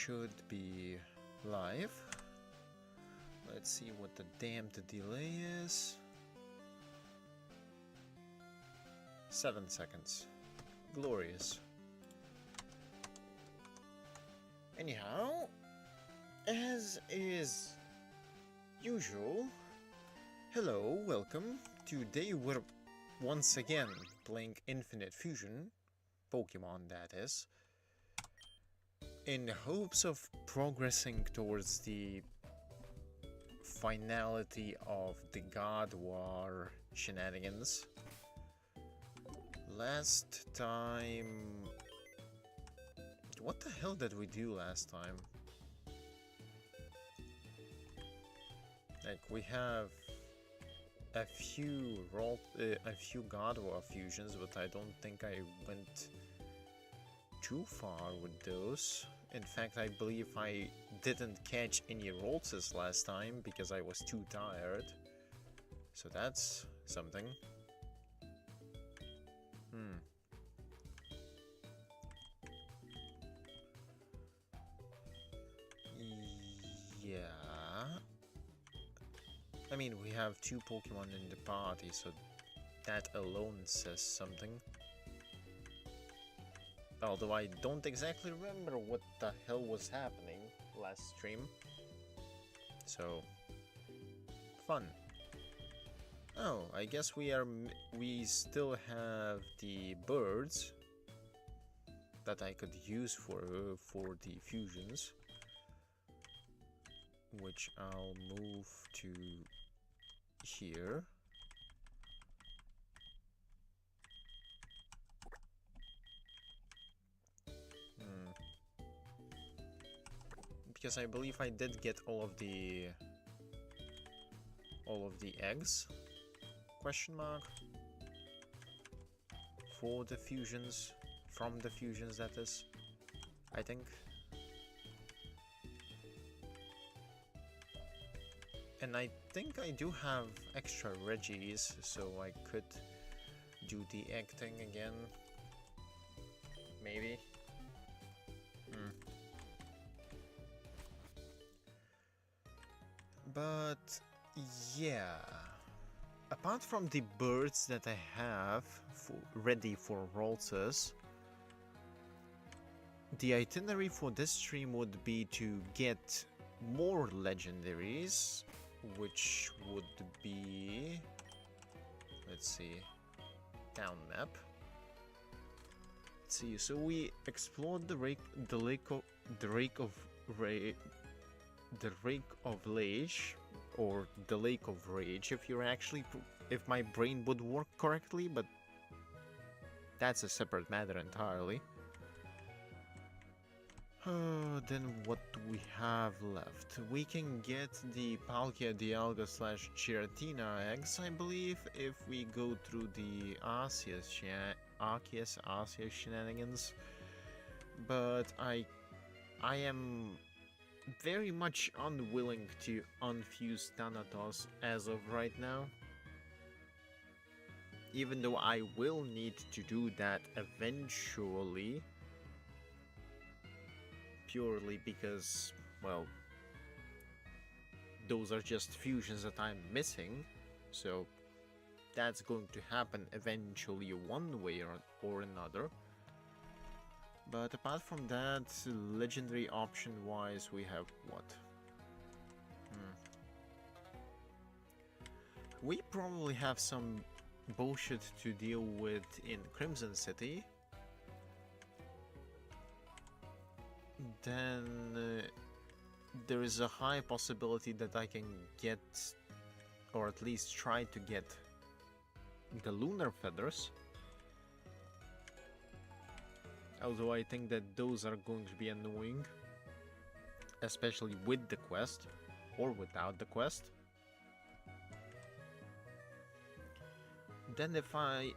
should be live. Let's see what the damned delay is. 7 seconds. Glorious. Anyhow, as is usual, hello, welcome. Today we're once again playing Infinite Fusion, Pokemon that is, in hopes of progressing towards the finality of the gardevoir shenanigans. Last time... What the hell did we do last time? Like, we have a few gardevoir fusions, but I don't think I went too far with those. In fact, I believe I didn't catch any Roltzes last time because I was too tired. So that's something. Yeah. I mean, we have 2 Pokemon in the party, so that alone says something. Although I don't exactly remember what the hell was happening last stream. So, fun. Oh, I guess we still have the birds that I could use for the fusions, which I'll move to here. Because I believe I did get all of the eggs, question mark, for the fusions, from the fusions that is, I think. And I think I do have extra Reggies, so I could do the egg thing again, maybe. But yeah, apart from the birds that I have ready for Roltzes, the itinerary for this stream would be to get more legendaries, which would be, let's see, town map. Let's see, so we explored the Lake of Rage, if my brain would work correctly, but that's a separate matter entirely. Then what do we have left? We can get the Palkia Dialga / Giratina eggs, I believe, if we go through the Arceus shenanigans. But I am very much unwilling to unfuse Thanatos as of right now. Even though I will need to do that eventually. Purely because, well, those are just fusions that I'm missing. So that's going to happen eventually one way or another. But apart from that, legendary option wise, we have what? We probably have some bullshit to deal with in Crimson City. Then there is a high possibility that I can get, or at least try to get, the Lunar Feathers. Although I think that those are going to be annoying, especially with the quest, or without the quest. Then if I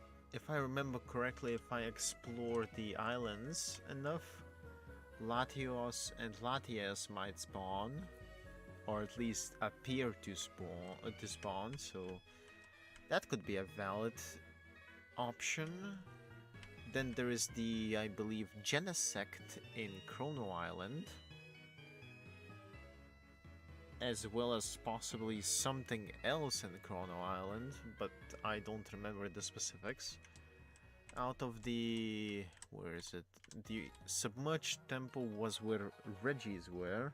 remember correctly, if I explore the islands enough, Latios and Latias might spawn, or at least appear to spawn, so that could be a valid option. Then there is the, I believe, Genesect in Chrono Island. as well as possibly something else in Chrono Island, but I don't remember the specifics. Out of the... where is it? The submerged temple was where Reggie's were.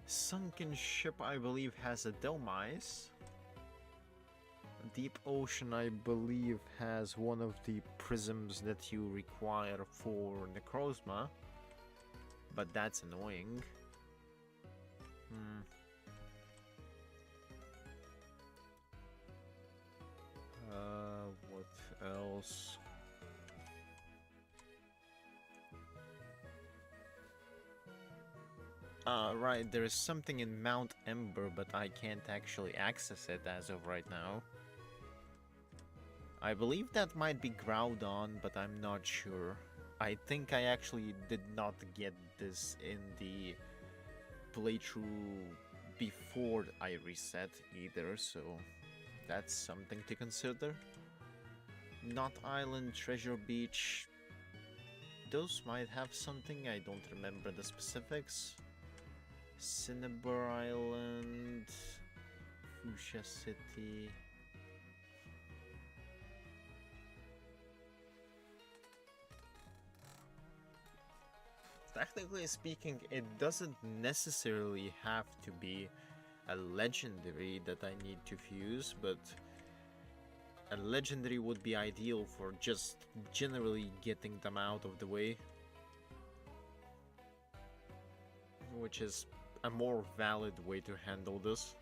Sunken ship, I believe, has a Delmise. Deep Ocean, I believe, has one of the prisms that you require for Necrozma. But that's annoying. What else? Right, there is something in Mount Ember, but I can't actually access it as of right now. I believe that might be Groudon, but I'm not sure. I think I actually did not get this in the playthrough before I reset either, so that's something to consider. Knot Island, Treasure Beach, those might have something, I don't remember the specifics. Cinnabar Island, Fuchsia City. Technically speaking, it doesn't necessarily have to be a legendary that I need to fuse, but a legendary would be ideal for just generally getting them out of the way, which is a more valid way to handle this.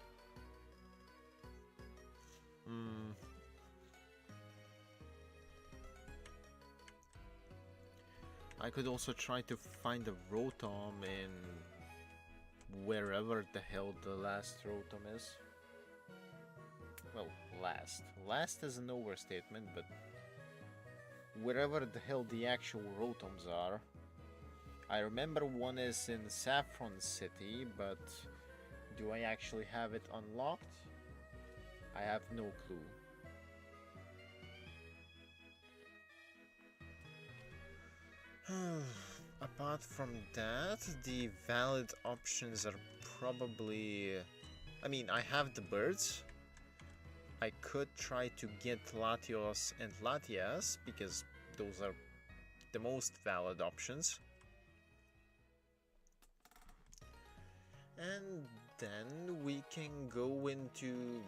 I could also try to find a Rotom in wherever the hell the last Rotom is. Well, last is an overstatement, but wherever the hell the actual Rotoms are. I remember one is in Saffron City, but do I actually have it unlocked? I have no clue. Apart from that, the valid options are probably... I mean, I have the birds. I could try to get Latios and Latias, because those are the most valid options. And then we can go into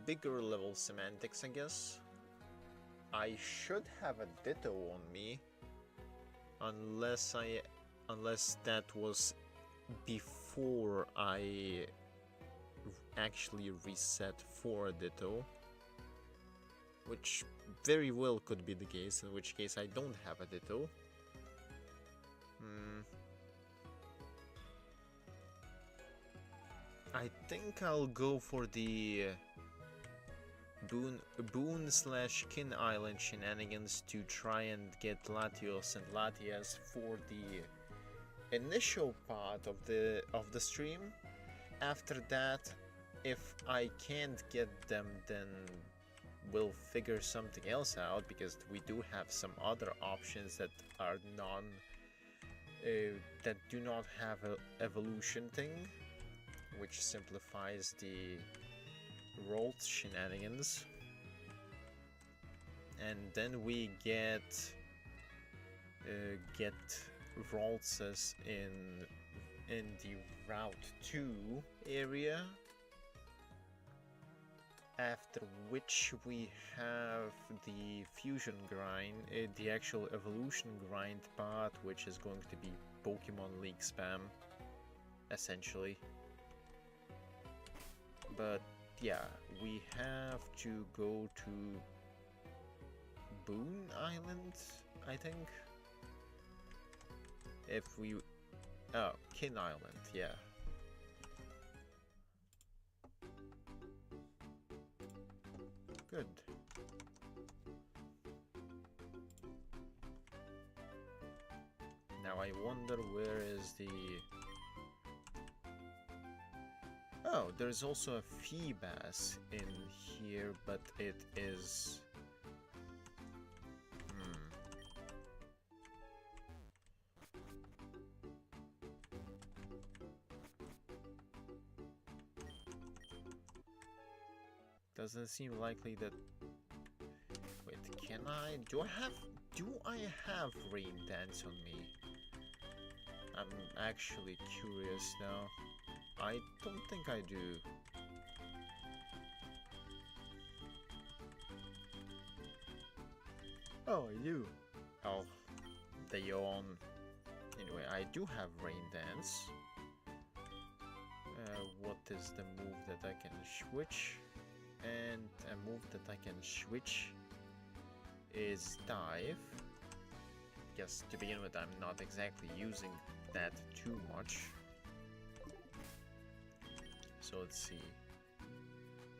bigger level semantics, I guess. I should have a Ditto on me, unless that was before I actually reset for a Ditto, which very well could be the case, in which case I don't have a Ditto. I think I'll go for the Boon/Kin Island shenanigans to try and get Latios and Latias for the initial part of the stream. After that, if I can't get them, then we'll figure something else out, because we do have some other options that are that do not have an evolution thing, which simplifies the Rolt shenanigans. And then we get Roltzes in the Route 2 area, after which we have the fusion grind, the actual evolution grind part, which is going to be Pokemon League spam, essentially. But yeah, we have to go to Boon Island, I think. If we... oh, Kin Island, yeah. Good. Now I wonder where is the... oh, there's also a Feebas in here, but it is... Doesn't seem likely that... Wait, can I... Do I have rain dance on me? I'm actually curious now. I don't think I do. Oh, I do. Oh, the yawn. Anyway, I do have rain dance. What is the move that I can switch? And a move that I can switch is dive. Yes, to begin with, I'm not exactly using that too much. So let's see.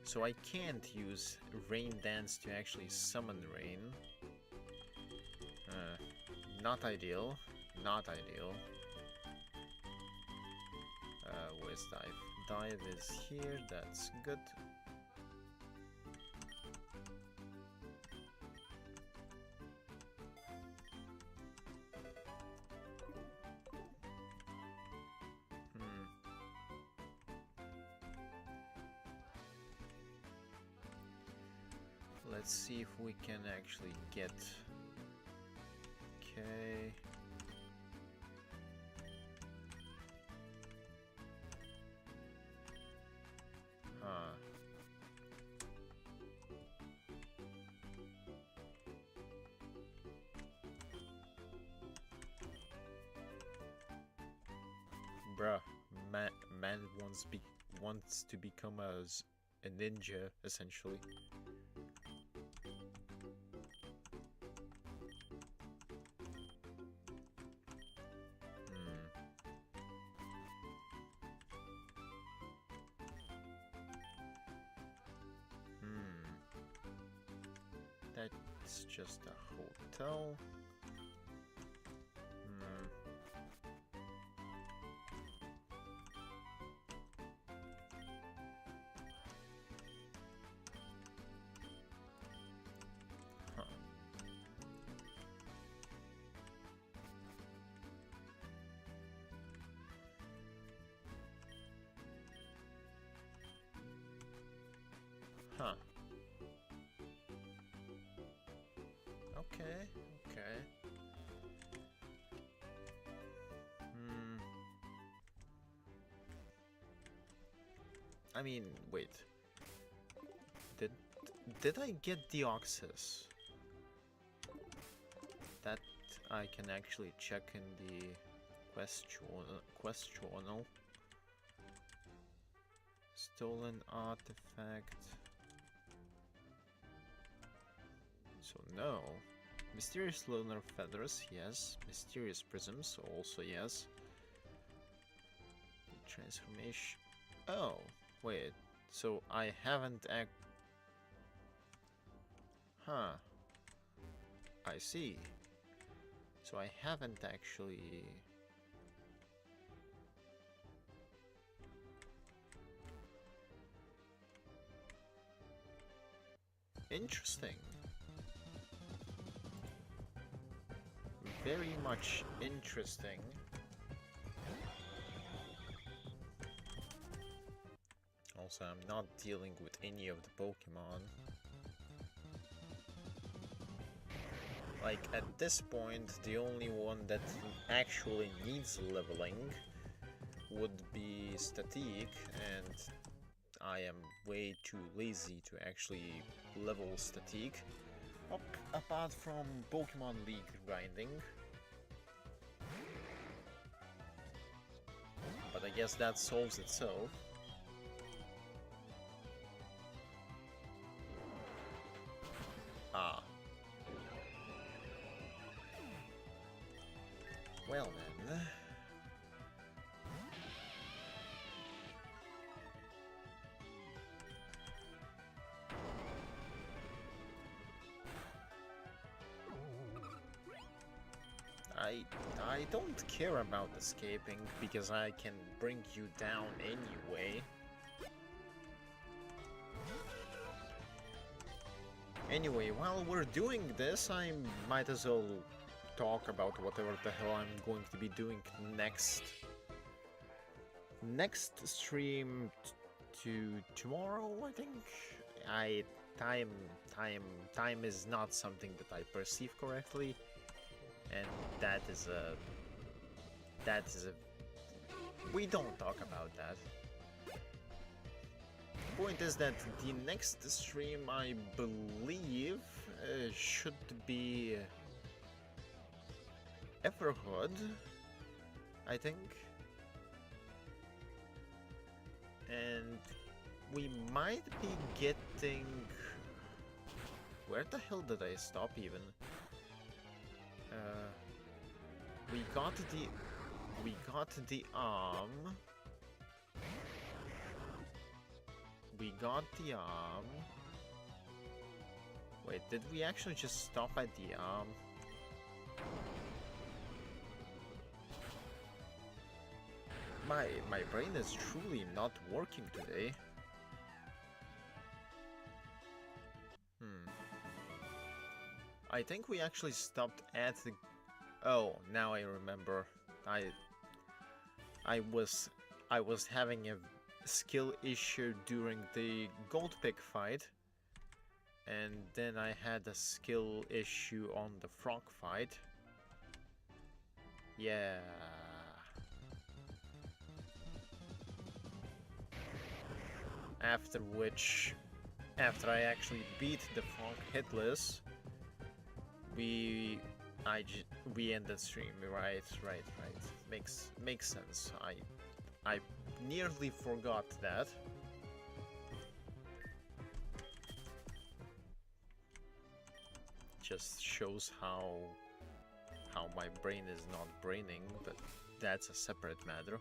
So I can't use rain dance to actually summon rain. Not ideal. Not ideal. Where's dive? Dive is here, that's good. Let's see if we can actually get... Okay... Huh. Bruh, man wants to become a ninja, essentially. That's just a hotel. Huh. Huh. Okay, okay. I mean, wait. Did I get the access? That I can actually check in the quest journal. Stolen artifact. So no. Mysterious lunar feathers, yes. Mysterious prisms, also yes. Transformation. Oh, wait. So I haven't Huh. I see. So I haven't actually... Interesting. Very much interesting. Also, I'm not dealing with any of the Pokemon. Like, at this point, the only one that actually needs leveling would be Static, and I am way too lazy to actually level Static. Apart from Pokemon League grinding. But I guess that solves itself. Ah. Well then. I don't care about escaping, because I can bring you down anyway. Anyway, while we're doing this, I might as well talk about whatever the hell I'm going to be doing next. Next stream to tomorrow, I think? time, time, time is not something that I perceive correctly, and that is a, we don't talk about that. Point is that the next stream, I believe, should be Everhood, I think, and we might be getting... Where the hell did I stop even? We got the arm. We got the arm. Wait, did we actually just stop at the arm? My brain is truly not working today. I think we actually stopped at the... Oh, now I remember. I was having a skill issue during the gold pick fight, and then I had a skill issue on the frog fight. Yeah. After which, after I actually beat the frog hitless, we ended stream. Right. Makes sense. I nearly forgot that. Just shows how my brain is not braining, but that's a separate matter.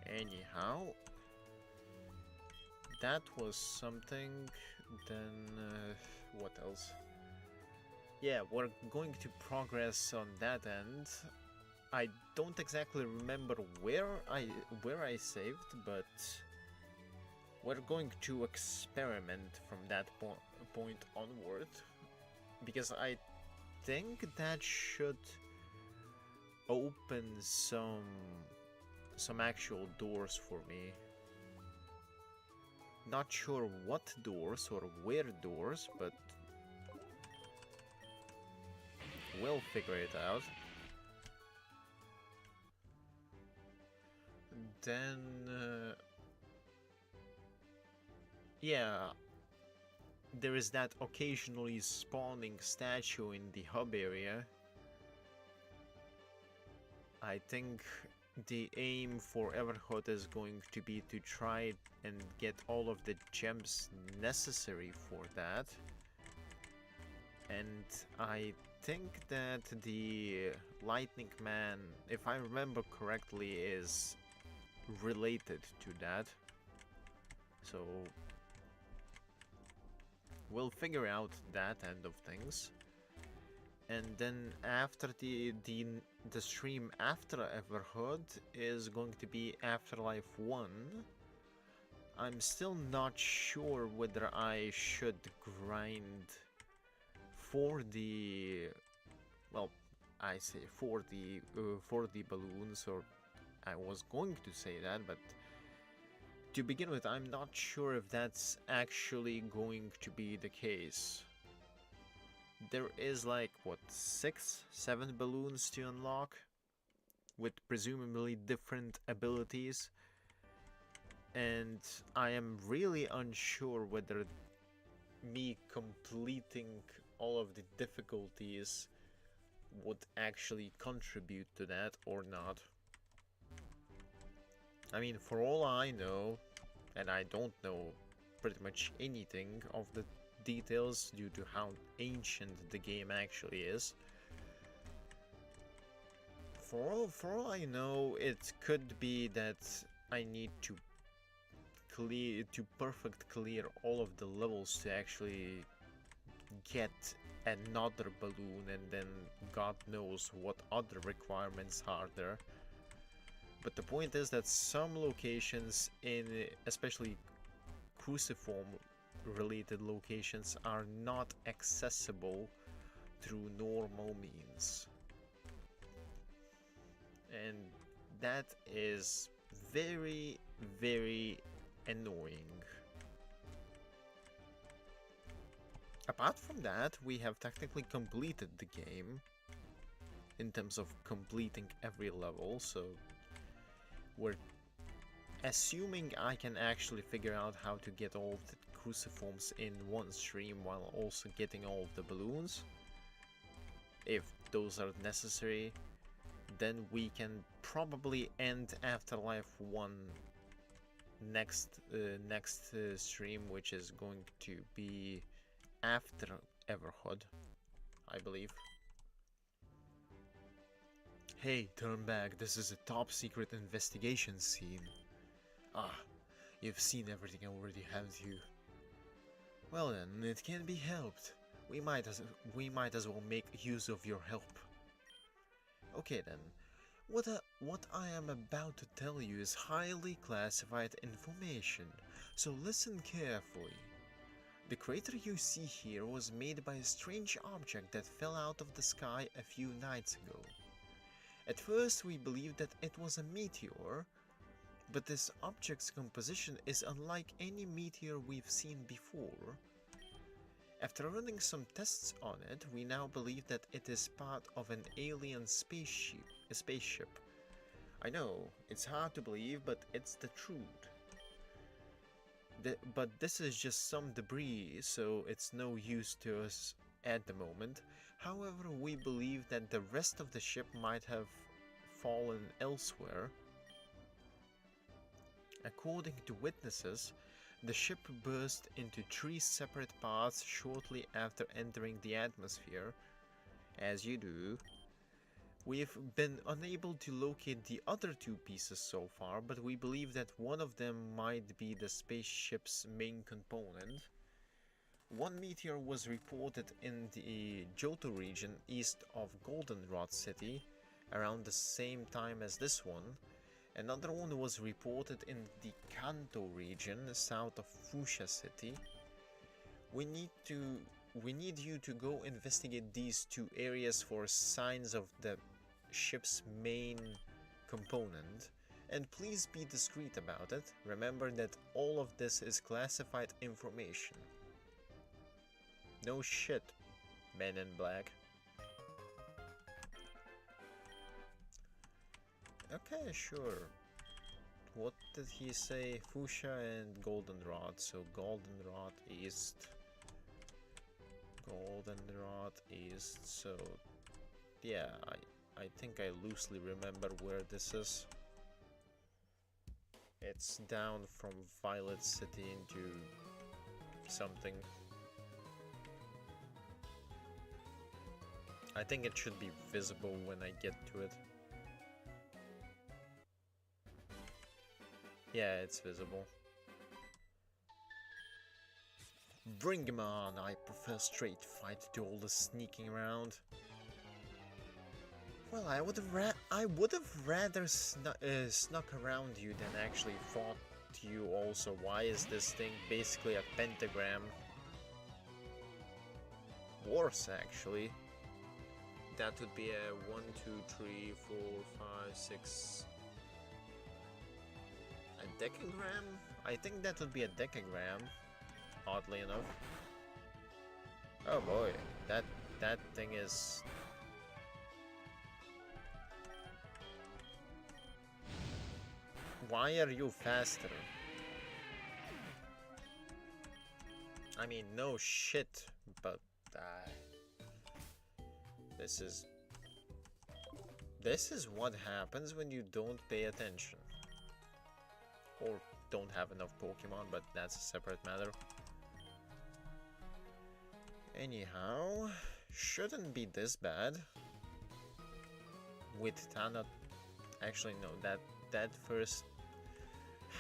Anyhow, that was something. Then what else? Yeah, we're going to progress on that end. I don't exactly remember where I saved, but we're going to experiment from that point onward, because I think that should open some actual doors for me. Not sure what doors or where doors, but we'll figure it out. Then, yeah, there is that occasionally spawning statue in the hub area. I think the aim for Everhood is going to be to try and get all of the gems necessary for that. And I think that the Lightning Man, if I remember correctly, is related to that. So we'll figure out that end of things. And then after the stream after Everhood is going to be Afterlife 1. I'm still not sure whether I should grind for the, well, I say for the balloons, or I was going to say that, but to begin with, I'm not sure if that's actually going to be the case. There is like, what, 6, 7 balloons to unlock, with presumably different abilities, and I am really unsure whether me completing all of the difficulties would actually contribute to that or not. I mean, for all I know, and I don't know pretty much anything of the details due to how ancient the game actually is. For all I know, it could be that I need to perfect clear all of the levels to actually get another balloon, and then God knows what other requirements are there. But the point is that some locations, in especially cruciform related locations, are not accessible through normal means, and that is very, very annoying. Apart from that, we have technically completed the game in terms of completing every level, so we're assuming I can actually figure out how to get all of the cruciforms in one stream while also getting all of the balloons. If those are necessary, then we can probably end Afterlife 1 next stream, which is going to be after Everhood, I believe. Hey, turn back, this is a top secret investigation scene. Ah, you've seen everything already, haven't you? Well then, it can't be helped. We might as well make use of your help. Okay then, what I am about to tell you is highly classified information, so listen carefully. The crater you see here was made by a strange object that fell out of the sky a few nights ago. At first we believed that it was a meteor, but this object's composition is unlike any meteor we've seen before. After running some tests on it, we now believe that it is part of an alien spaceship. I know, it's hard to believe, but it's the truth. But this is just some debris, so it's no use to us at the moment. However, we believe that the rest of the ship might have fallen elsewhere. According to witnesses, the ship burst into 3 separate parts shortly after entering the atmosphere. As you do. We've been unable to locate the other 2 pieces so far, but we believe that one of them might be the spaceship's main component. One meteor was reported in the Johto region east of Goldenrod City around the same time as this one. Another one was reported in the Kanto region south of Fuchsia City. We need you to go investigate these 2 areas for signs of the ship's main component, and please be discreet about it. Remember that all of this is classified information. No shit, Men in Black. Okay, sure. What did he say? Fuchsia and Goldenrod. So Goldenrod East. Goldenrod East. So yeah, I think I loosely remember where this is. It's down from Violet City into something. I think it should be visible when I get to it. Yeah, it's visible. Bring him on, I prefer straight fight to all the sneaking around. Well, I would have rather snuck around you than actually fought you also. Why is this thing basically a pentagram? Worse, actually. That would be a 1, 2, 3, 4, 5, 6... A decagram? I think that would be a decagram, oddly enough. Oh boy, that thing is... Why are you faster? I mean, no shit, but this is what happens when you don't pay attention. Or don't have enough Pokemon, but that's a separate matter. Anyhow, shouldn't be this bad. With Tana... Actually, no, that first...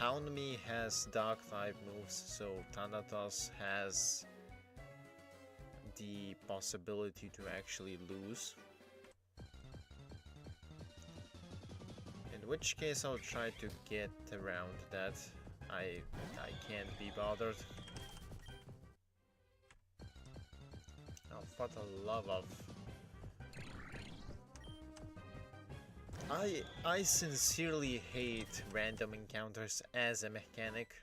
Houndme has Dark type moves, so Thanatos has the possibility to actually lose. In which case I'll try to get around that. I can't be bothered. Oh, for the love of... I sincerely hate random encounters as a mechanic.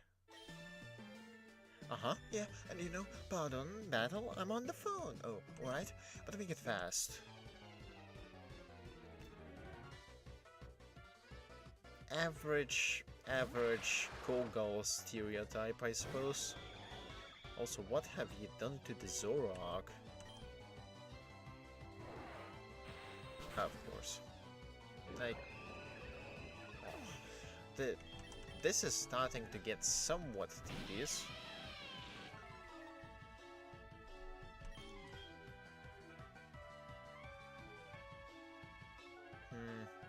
Uh-huh, yeah, and you know, pardon, battle, I'm on the phone. Oh, alright, but make it fast. Average Kogal stereotype, I suppose. Also, what have you done to the Zoroark? Of course. Like, this is starting to get somewhat tedious.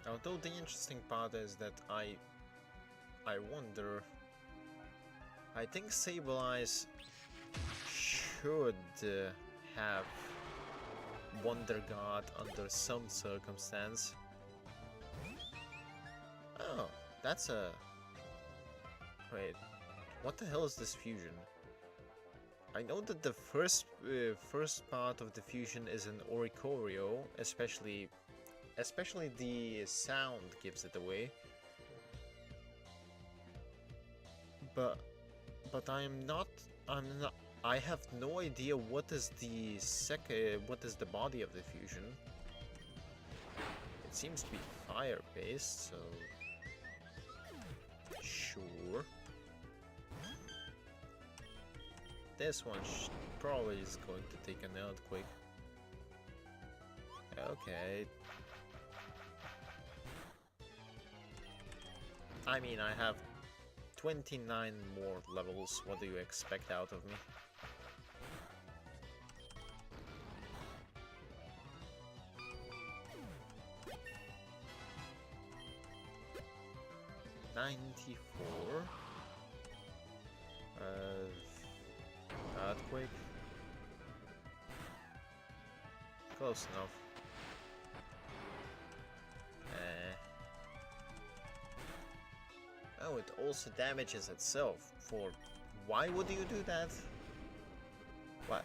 Although the interesting part is that I wonder. I think Sableye should have Wonder God under some circumstance. Oh, that's a... Wait, what the hell is this fusion? I know that the first part of the fusion is an Oricorio, especially the sound gives it away. But I'm not I have no idea what is the body of the fusion. It seems to be fire based, so sure. This one probably is going to take an earthquake. Okay. I mean, I have 29 more levels. What do you expect out of me? $94. Earthquake. Close enough. Oh, it also damages itself. For why would you do that? What?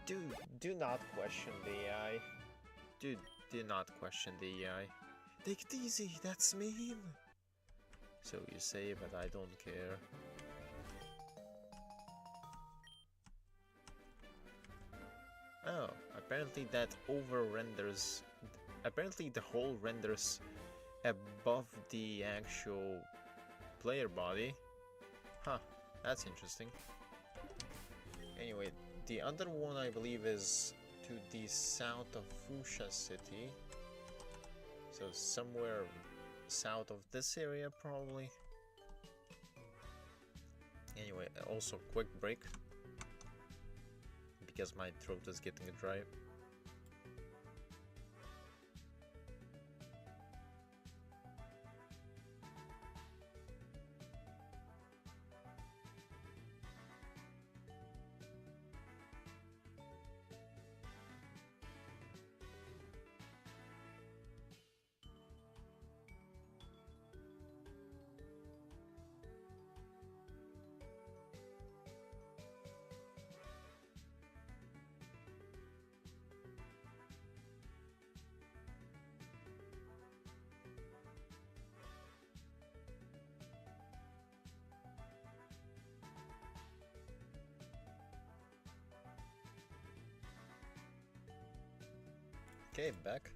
Do not question the AI. Do not question the AI. Take it easy. That's mean. So you say, but I don't care. Oh, apparently that over-renders... Apparently the hole renders above the actual player body. Huh, that's interesting. Anyway, the other one I believe is to the south of Fuchsia City. So somewhere south of this area probably. Anyway, also quick break. Because my throat is getting dry. Okay, back.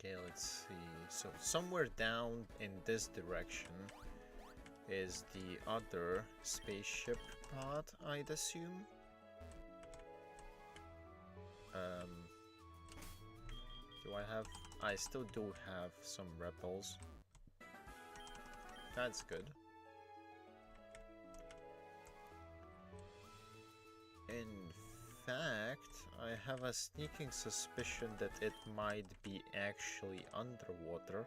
Okay, let's see. So somewhere down in this direction is the other spaceship pod, I'd assume. Do I have... I still do have some rebels. That's good. In fact, I have a sneaking suspicion that it might be actually underwater.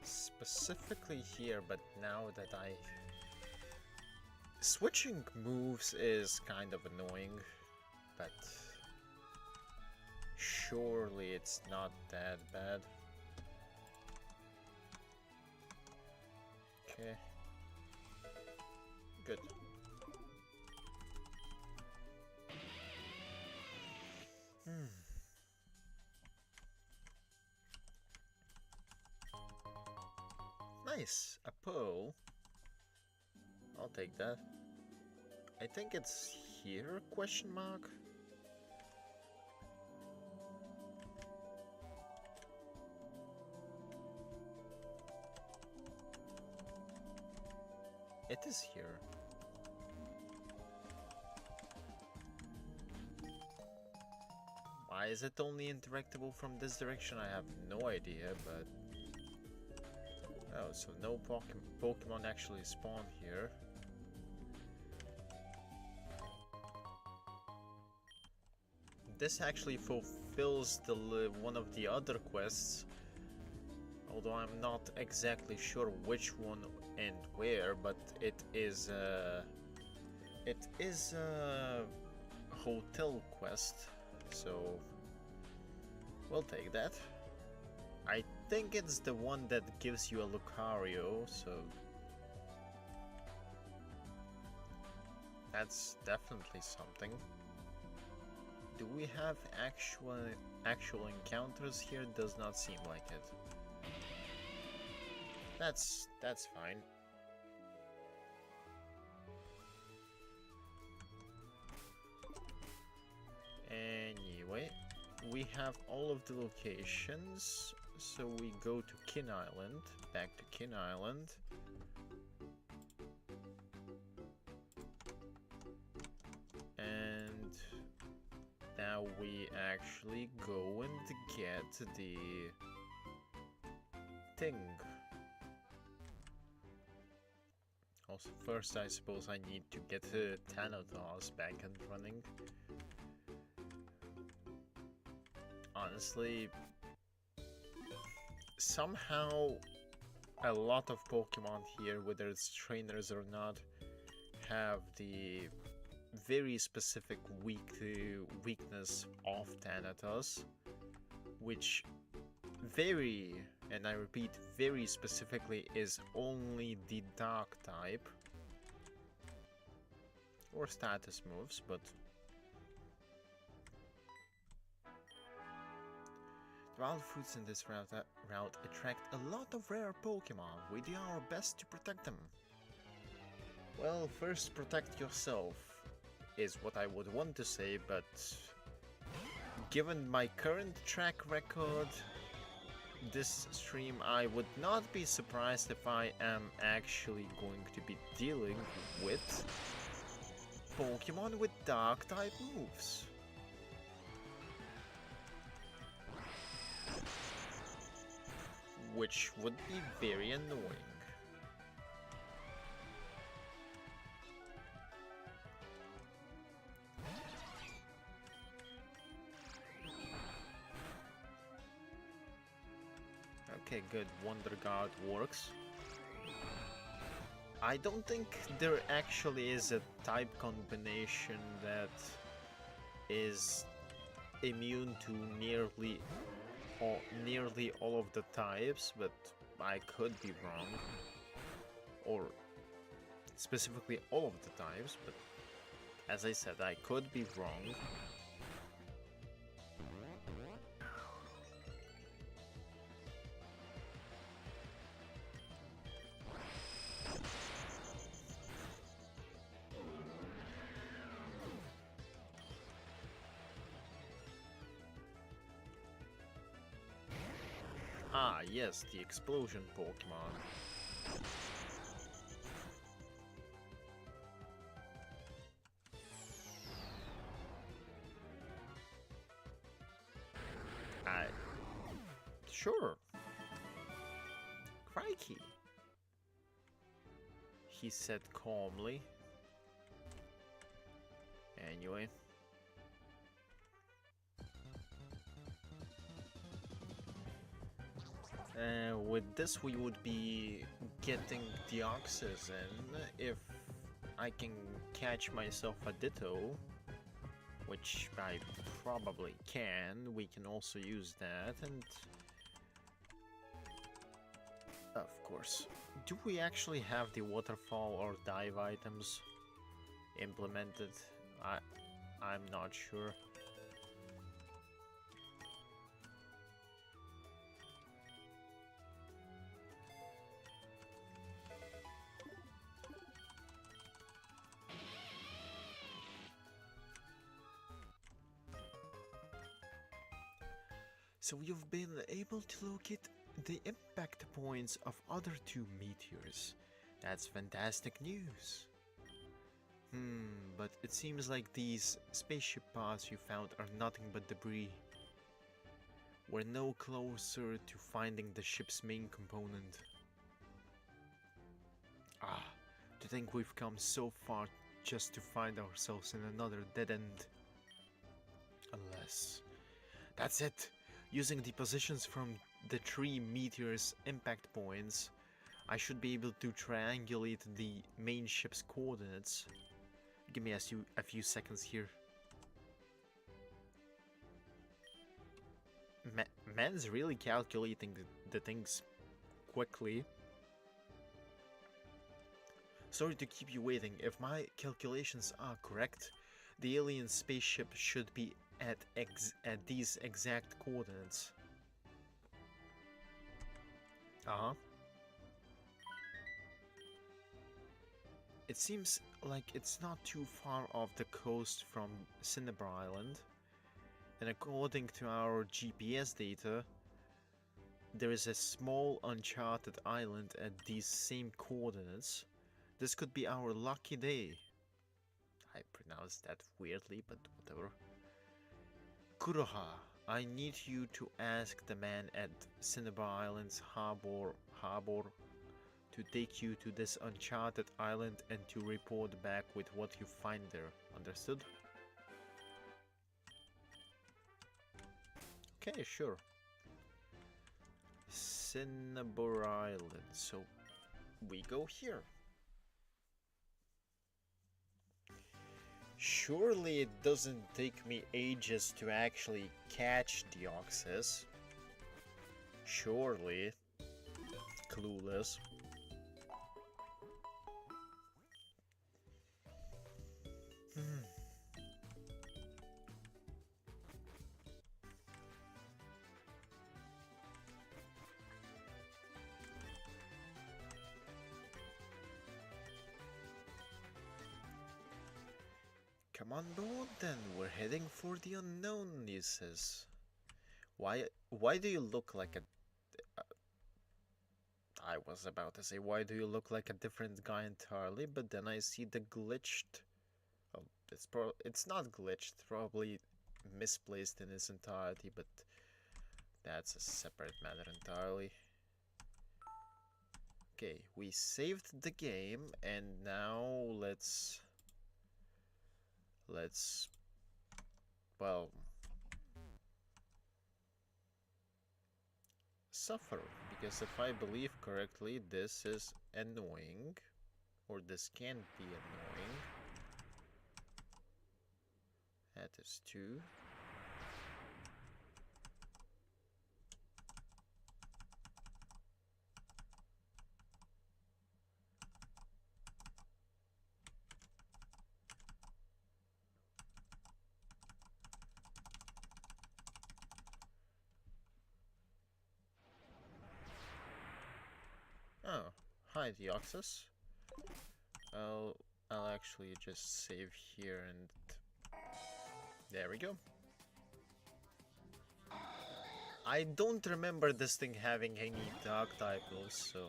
Specifically here, but now that switching moves is kind of annoying, but surely it's not that bad. Okay. Good. Nice. A pearl. I'll take that. I think it's here, question mark? It is here. Why is it only interactable from this direction? I have no idea, but... Oh, so no Pokemon actually spawn here. This actually fulfills the one of the other quests, although I'm not exactly sure which one and where, but it is a hotel quest, so we'll take that. I think it's the one that gives you a Lucario, so that's definitely something. Do we have actual encounters here? Does not seem like it. That's fine. Anyway, we have all of the locations, so we go to Kin Island, back to Kin Island. And now we actually go and get the thing. Also, first I suppose I need to get Thanatos back and running. Honestly, somehow a lot of Pokemon here, whether it's trainers or not, have the very specific weakness of Thanatos, which very, and I repeat, very specifically is only the Dark type, or status moves, but the wild fruits in this route attract a lot of rare Pokemon. We do our best to protect them. Well, first protect yourself is what I would want to say, but given my current track record this stream, I would not be surprised if I am actually going to be dealing with Pokemon with Dark type moves. Which would be very annoying. Okay, good. Wonder Guard works. I don't think there actually is a type combination that is immune to nearly all of the types, but I could be wrong. Or specifically all of the types, but as I said, I could be wrong. Ah, yes, the explosion Pokemon. Sure. Crikey, he said calmly. Anyway. With this we would be getting Deoxys in if I can catch myself a Ditto, which I probably can. We can also use that, and Of course. Do we actually have the waterfall or dive items implemented? I'm not sure. So you've been able to locate the impact points of other two meteors. That's fantastic news. But it seems like these spaceship pods you found are nothing but debris. We're no closer to finding the ship's main component. To think we've come so far just to find ourselves in another dead end. Unless... That's it! Using the positions from the three meteors' impact points, I should be able to triangulate the main ship's coordinates. Give me a few seconds here. Man's really calculating the things quickly. Sorry to keep you waiting. If my calculations are correct, the alien spaceship should be at these exact coordinates. It seems like it's not too far off the coast from Cinnabar Island, and according to our GPS data, there is a small uncharted island at these same coordinates. This could be our lucky day. I pronounced that weirdly, but whatever. Kuroha, I need you to ask the man at Cinnabar Island's harbor to take you to this uncharted island and to report back with what you find there. Understood? Okay, sure. Cinnabar Island. So we go here. Surely it doesn't take me ages to actually catch Deoxys. Surely. Clueless. Come on board then, we're heading for the unknown, he says. Why do you look like a... I was about to say, why do you look like a different guy entirely, but then I see the glitched... Oh, it's not glitched, probably misplaced in its entirety, but that's a separate matter entirely. Okay, we saved the game, and now let's, well, suffer, because if I believe correctly, this is annoying, or this can be annoying. That is 2. Oh, hi Deoxys. I'll actually just save here and there we go. I don't remember this thing having any dark typos, so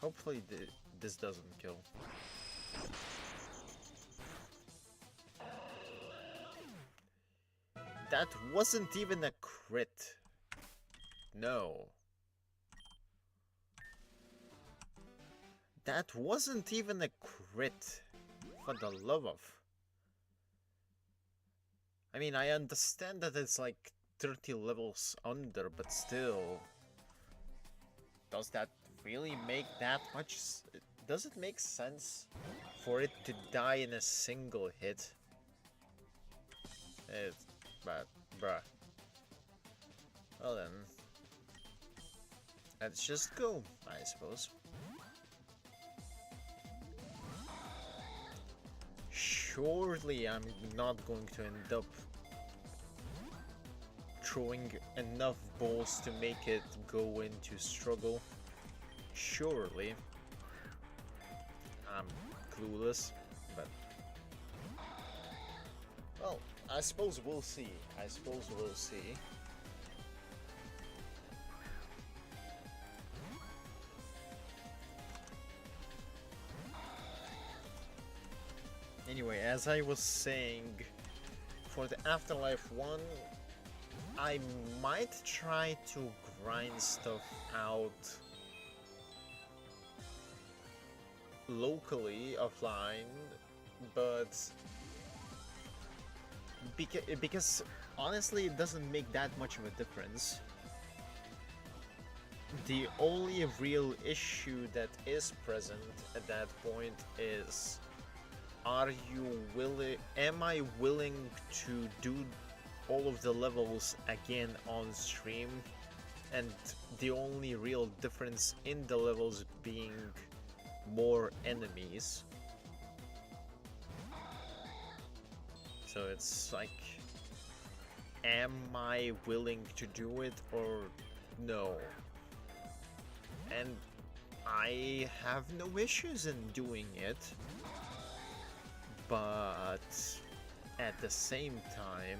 hopefully this doesn't kill. That wasn't even a crit. No. That wasn't even a crit. For the love of. I mean, I understand that it's like 30 levels under, but still. Does that really make that much? Does it make sense for it to die in a single hit? But, bruh. Well then. Let's just go, I suppose. Surely I'm not going to end up throwing enough balls to make it go into struggle. Surely. I'm clueless, but... well, I suppose we'll see. I suppose we'll see. Anyway, as I was saying, for the Afterlife 1, I might try to grind stuff out locally, offline, but because honestly it doesn't make that much of a difference. The only real issue that is present at that point is, am I willing to do all of the levels again on stream, and the only real difference in the levels being more enemies. So it's like, am I willing to do it or no? And I have no issues in doing it, but at the same time,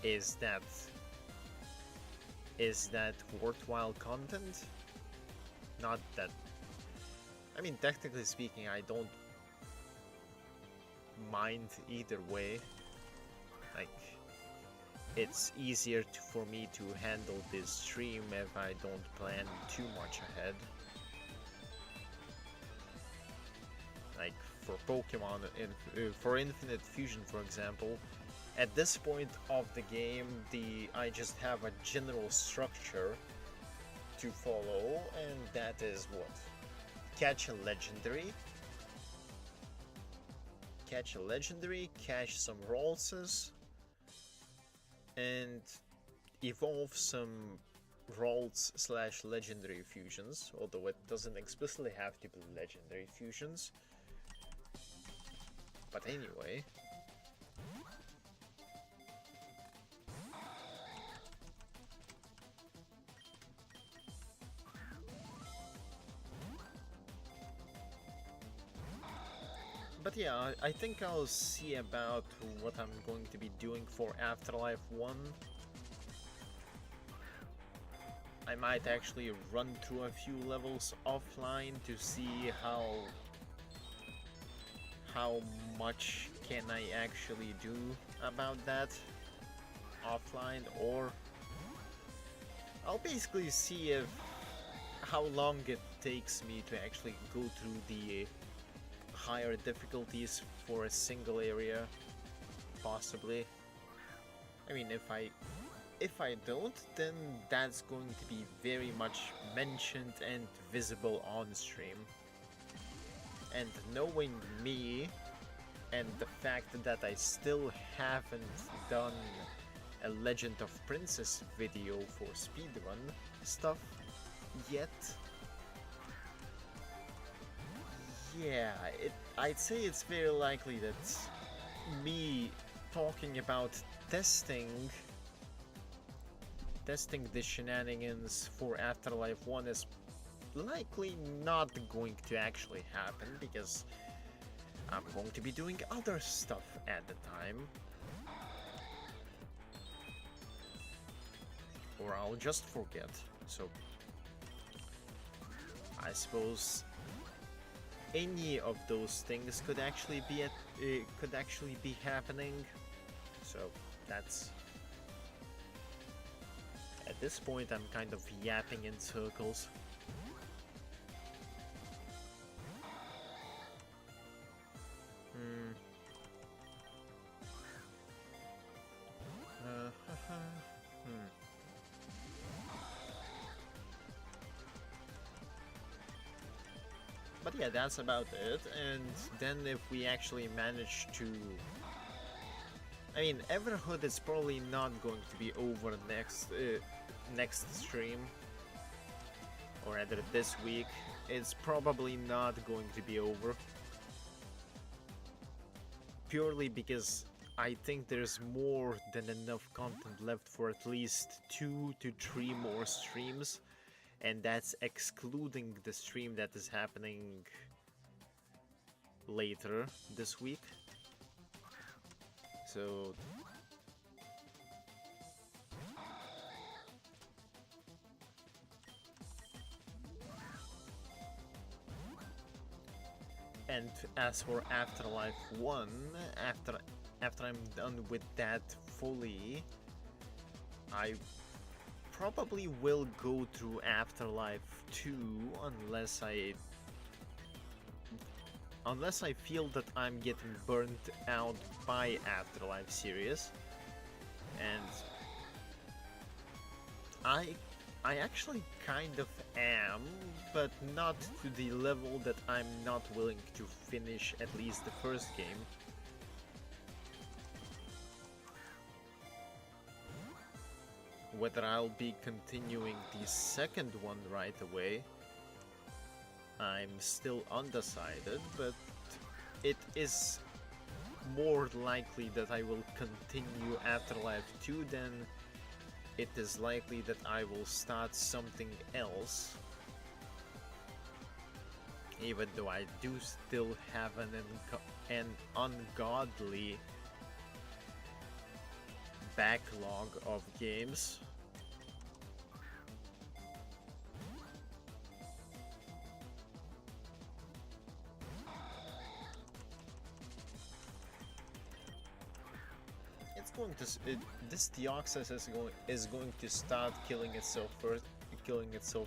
is that worthwhile content? Not that, I mean, technically speaking, I don't mind either way. Like, it's easier for me to handle this stream if I don't plan too much ahead. Like for Pokemon, for Infinite Fusion, for example, at this point of the game, I just have a general structure to follow, and that is what? Catch a legendary, catch some Rolses, and evolve some Rolls / legendary fusions, although it doesn't explicitly have to be legendary fusions. But anyway. But yeah, I think I'll see about what I'm going to be doing for Afterlife 1. I might actually run through a few levels offline to see how much can I actually do about that offline, or I'll basically see how long it takes me to actually go through the higher difficulties for a single area, possibly. I mean, if I don't, then that's going to be very much mentioned and visible on stream. And knowing me, and the fact that I still haven't done a Legend of Princess video for speedrun stuff yet, yeah, I'd say it's very likely that me talking about testing the shenanigans for Afterlife 1 is likely not going to actually happen, because I'm going to be doing other stuff at the time. Or I'll just forget. So I suppose any of those things could actually be happening. So that's, at this point I'm kind of yapping in circles. But yeah, that's about it. And then if we actually manage to... I mean, Everhood is probably not going to be over next stream, or rather this week. It's probably not going to be over, purely because I think there's more than enough content left for at least 2 to 3 more streams, and that's excluding the stream that is happening later this week. So and as for Afterlife 1, after I'm done with that fully, I probably will go through Afterlife 2 unless I feel that I'm getting burnt out by Afterlife series. And I actually kind of am, but not to the level that I'm not willing to finish at least the first game. Whether I'll be continuing the second one right away, I'm still undecided, but it is more likely that I will continue Afterlife 2 than it is likely that I will start something else. Even though I do still have an ungodly backlog of games. It's going to this Deoxys is going to start killing itself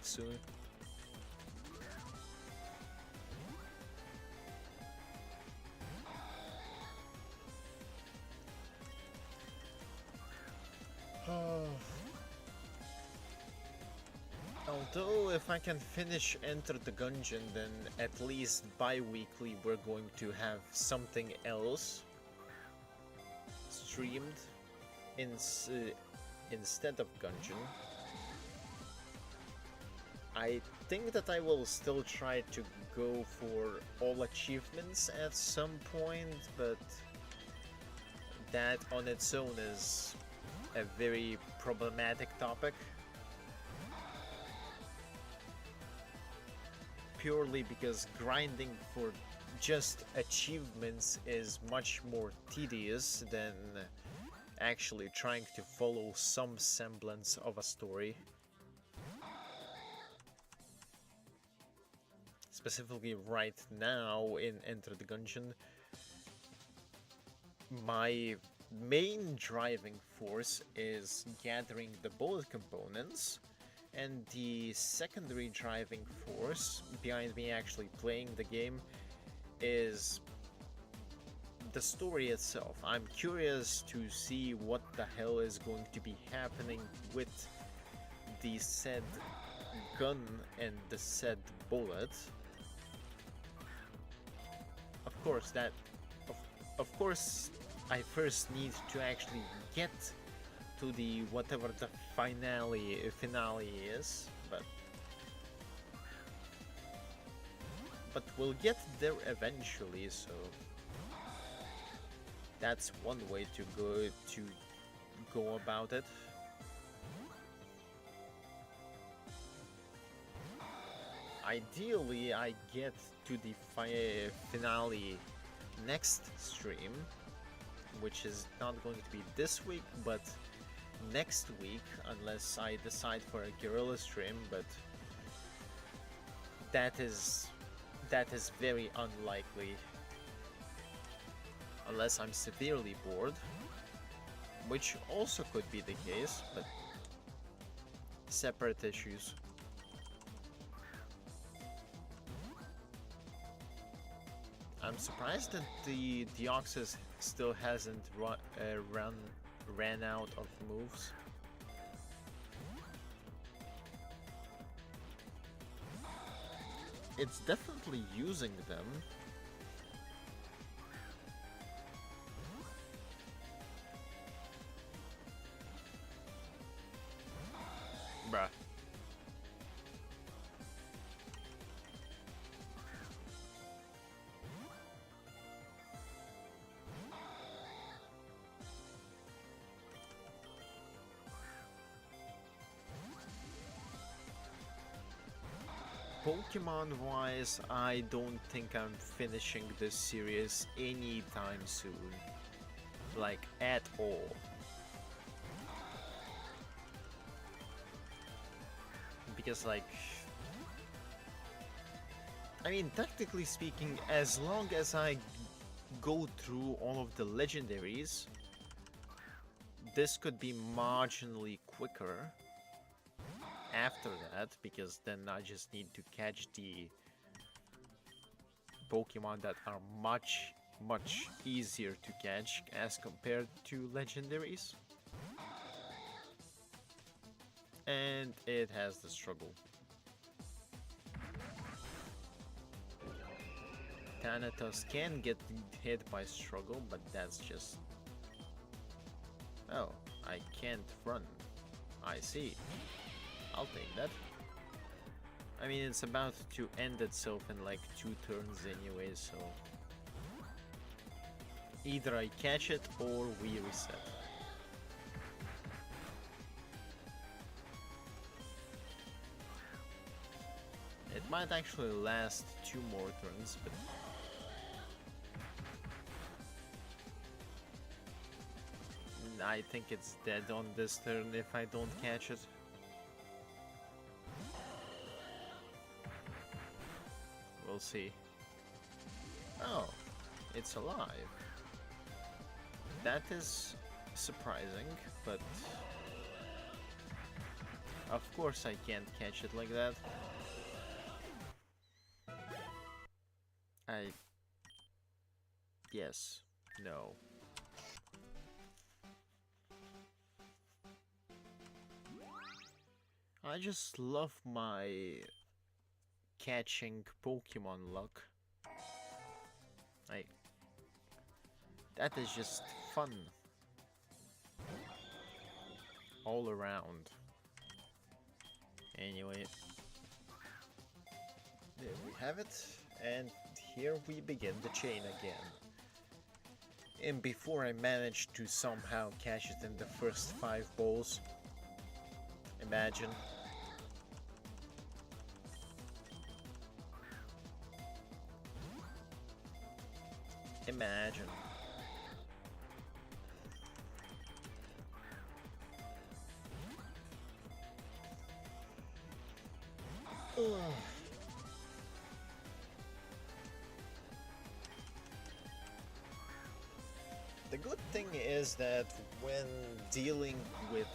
soon. Although if I can finish Enter the Gungeon, then at least bi-weekly we're going to have something else streamed instead of Gungeon. I think that I will still try to go for all achievements at some point, but that on its own is a very problematic topic. Purely because grinding for just achievements is much more tedious than actually trying to follow some semblance of a story. Specifically right now in Enter the Gungeon, my main driving force is gathering the bullet components, and the secondary driving force behind me actually playing the game is the story itself. I'm curious to see what the hell is going to be happening with the said gun and the said bullet. Of course, I first need to actually get to the whatever the finale is, but we'll get there eventually. So that's one way to go about it. Ideally, I get to the finale next stream, which is not going to be this week, but next week, unless I decide for a guerrilla stream, but that is very unlikely. Unless I'm severely bored, which also could be the case, but separate issues. I'm surprised that the Deoxys still hasn't ran out of moves. It's definitely using them. Bruh. Pokemon-wise, I don't think I'm finishing this series anytime soon. Like, at all. Because, like... I mean, technically speaking, as long as I go through all of the legendaries, this could be marginally quicker after that, because then I just need to catch the Pokemon that are much easier to catch as compared to legendaries. And it has the struggle. Thanatos can get hit by struggle, but that's just... Oh, I can't run. I see. I'll take that. I mean, it's about to end itself in like 2 turns anyway, so... Either I catch it or we reset. It might actually last 2 more turns, but... I think it's dead on this turn if I don't catch it. We'll see. Oh, it's alive. That is surprising, but... Of course I can't catch it like that. Yes. No. I just love my catching Pokemon luck. That is just fun. All around. Anyway. There we have it. And here we begin the chain again. And before I manage to somehow catch it in the first 5 balls, imagine. Imagine. Ugh. The good thing is that when dealing with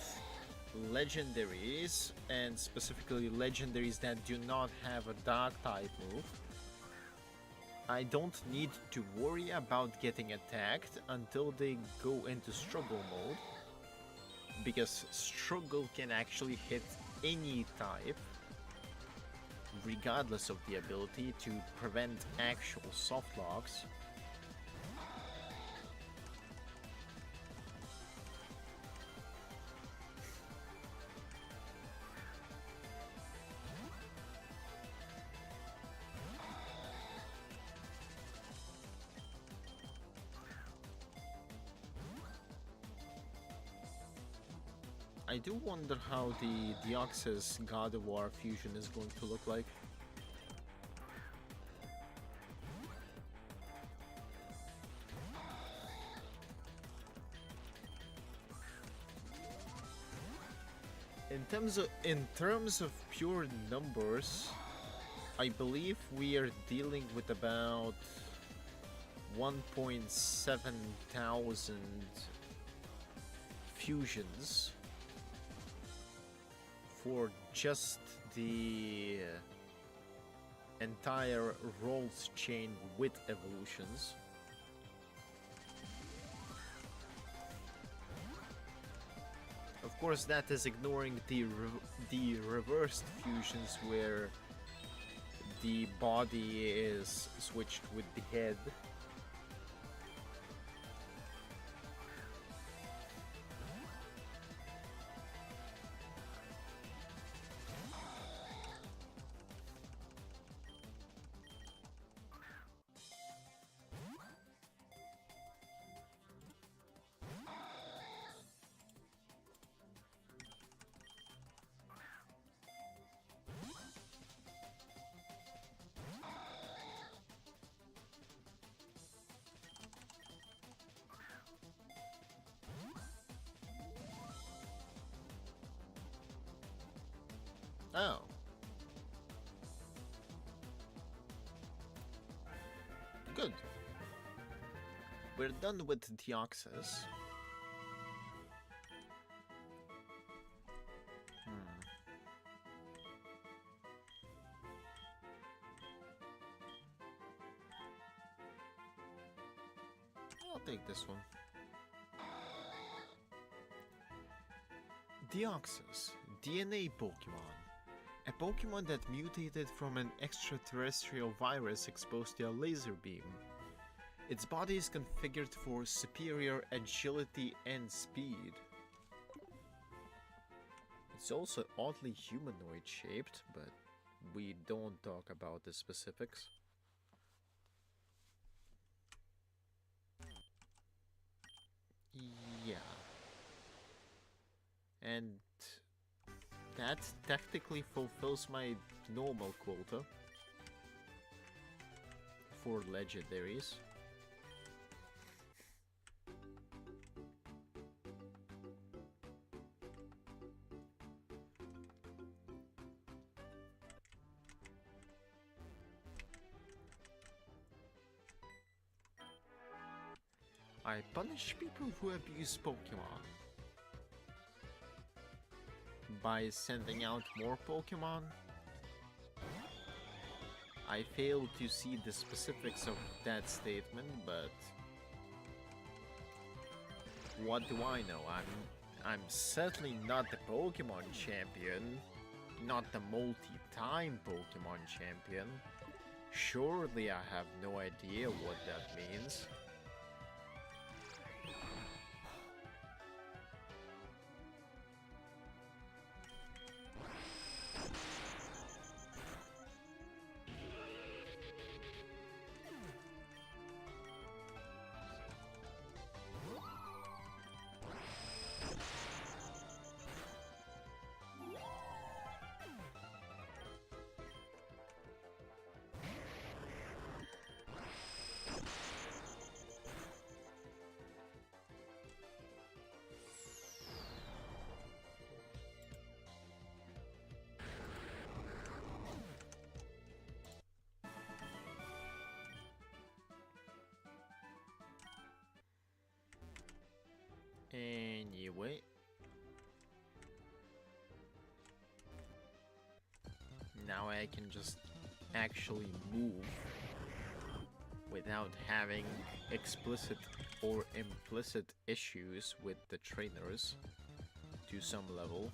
legendaries, and specifically legendaries that do not have a dark type move, I don't need to worry about getting attacked until they go into struggle mode, because struggle can actually hit any type regardless of the ability to prevent actual soft locks. I do wonder how the Deoxys Gardevoir fusion is going to look like. In terms of pure numbers, I believe we are dealing with about 1.7 thousand fusions for just the entire rolls chain with evolutions. Of course, that is ignoring the reversed fusions where the body is switched with the head. Oh. Good. We're done with Deoxys. I'll take this one. Deoxys, DNA Pokemon. A Pokemon that mutated from an extraterrestrial virus exposed to a laser beam. Its body is configured for superior agility and speed. It's also oddly humanoid shaped, but we don't talk about the specifics. Yeah. And that technically fulfills my normal quota for legendaries. I punish people who abuse Pokemon by sending out more Pokemon. I fail to see the specifics of that statement, but what do I know? I'm certainly not the Pokemon champion, not the multi-time Pokemon champion. Surely I have no idea what that means. Anyway. Now I can just actually move without having explicit or implicit issues with the trainers to some level.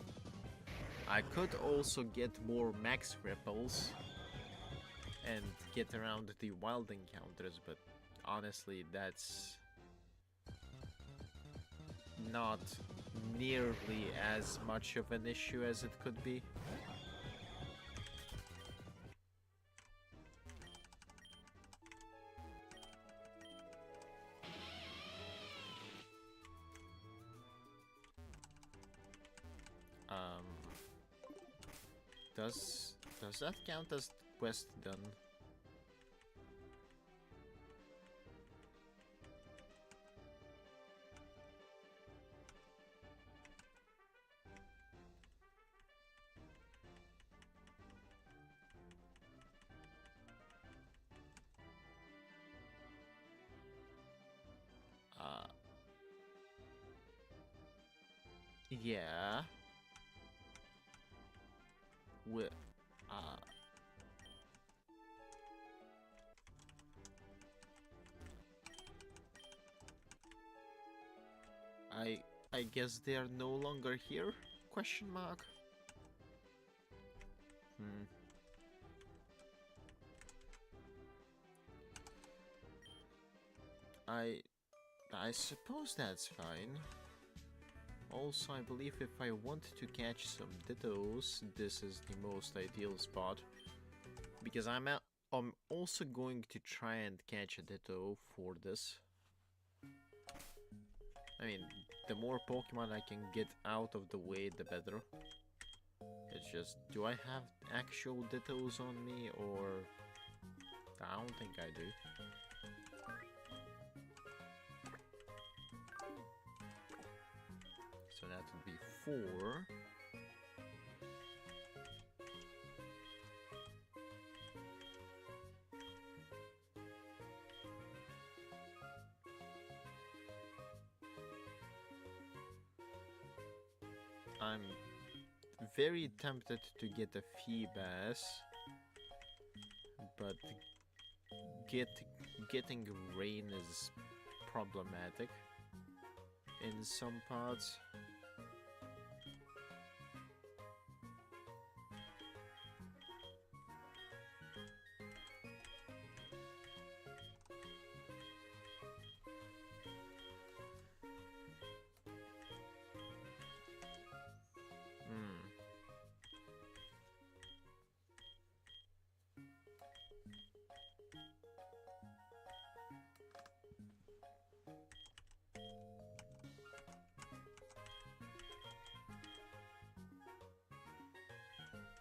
I could also get more max ripples and get around the wild encounters, but honestly that's not nearly as much of an issue as it could be. Does that count as quest done? Yeah. I guess they are no longer here? Question mark. I suppose that's fine. Also, I believe if I want to catch some Dittos, this is the most ideal spot. Because I'm also going to try and catch a Ditto for this. I mean, the more Pokemon I can get out of the way, the better. It's just, do I have actual Dittos on me, or... I don't think I do. So that would be 4. I'm very tempted to get a Feebas, but getting rain is problematic in some parts.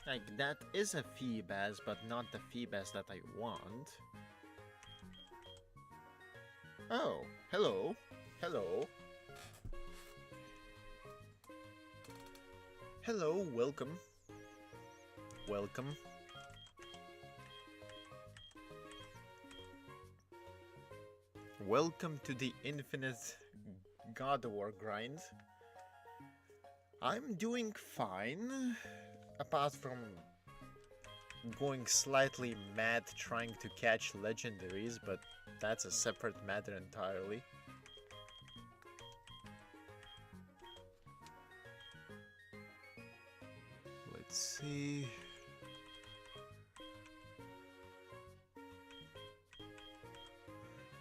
Like, that is a Feebas, but not the Feebas that I want. Oh, hello. Hello. Hello, welcome. Welcome. Welcome to the infinite gardevoir grind. I'm doing fine, apart from going slightly mad trying to catch legendaries, but that's a separate matter entirely. Let's see.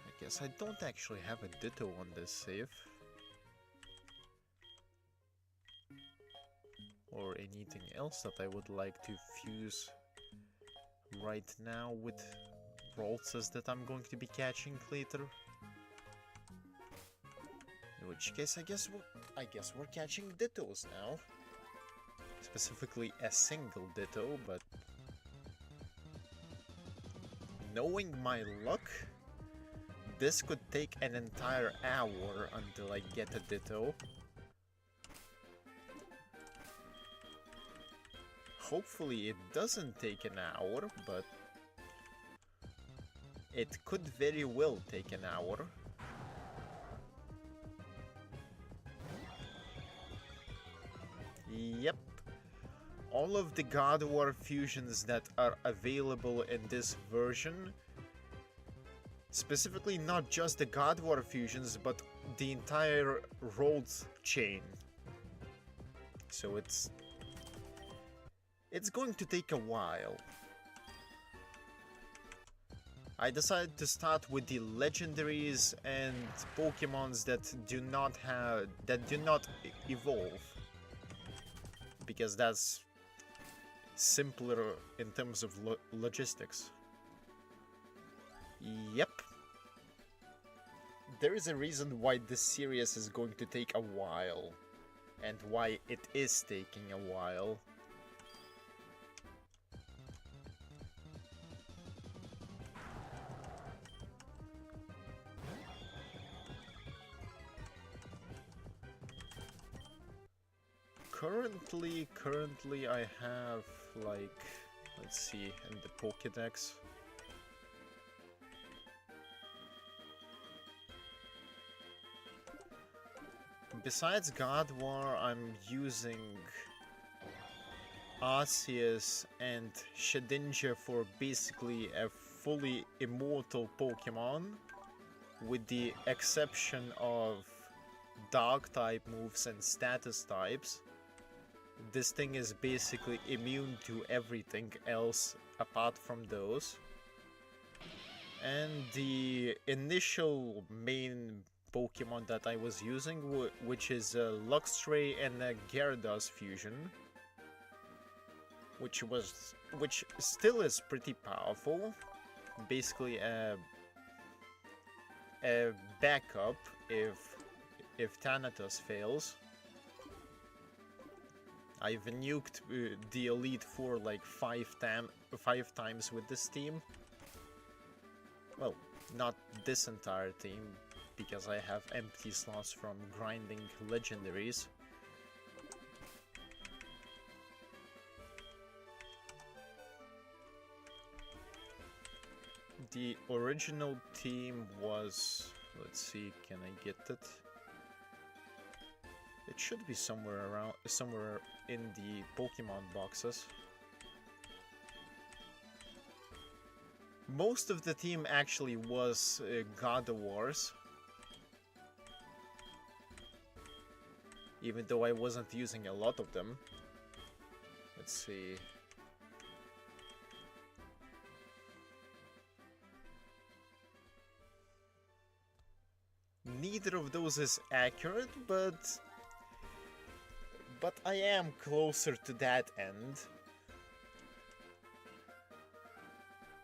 I guess I don't actually have a Ditto on this save. Or anything else that I would like to fuse right now with Roltzes that I'm going to be catching later. In which case, I guess we're catching Dittos now. Specifically a single Ditto, but knowing my luck, this could take an entire hour until I get a Ditto. Hopefully it doesn't take an hour, but it could very well take an hour. Yep. All of the gardevoir fusions that are available in this version, specifically not just the gardevoir fusions, but the entire Roltz chain. So it's going to take a while. I decided to start with the legendaries and Pokemons that do not evolve, because that's simpler in terms of logistics. Yep. There is a reason why this series is going to take a while, and why it is taking a while. Currently I have, like, let's see, in the Pokédex. Besides Gardevoir, I'm using Arceus and Shedinja for basically a fully immortal Pokemon, with the exception of Dark-type moves and status types. This thing is basically immune to everything else apart from those. And the initial main Pokemon that I was using, which is Luxray and Gyarados fusion, which still is pretty powerful. Basically a backup if Thanatos fails. I've nuked the Elite Four like 5 times with this team. Well, not this entire team, because I have empty slots from grinding legendaries. The original team was... let's see, can I get it? It should be somewhere around, somewhere in the Pokemon boxes. Most of the team actually was gardevoirs. Even though I wasn't using a lot of them. Let's see. Neither of those is accurate, but I am closer to that end.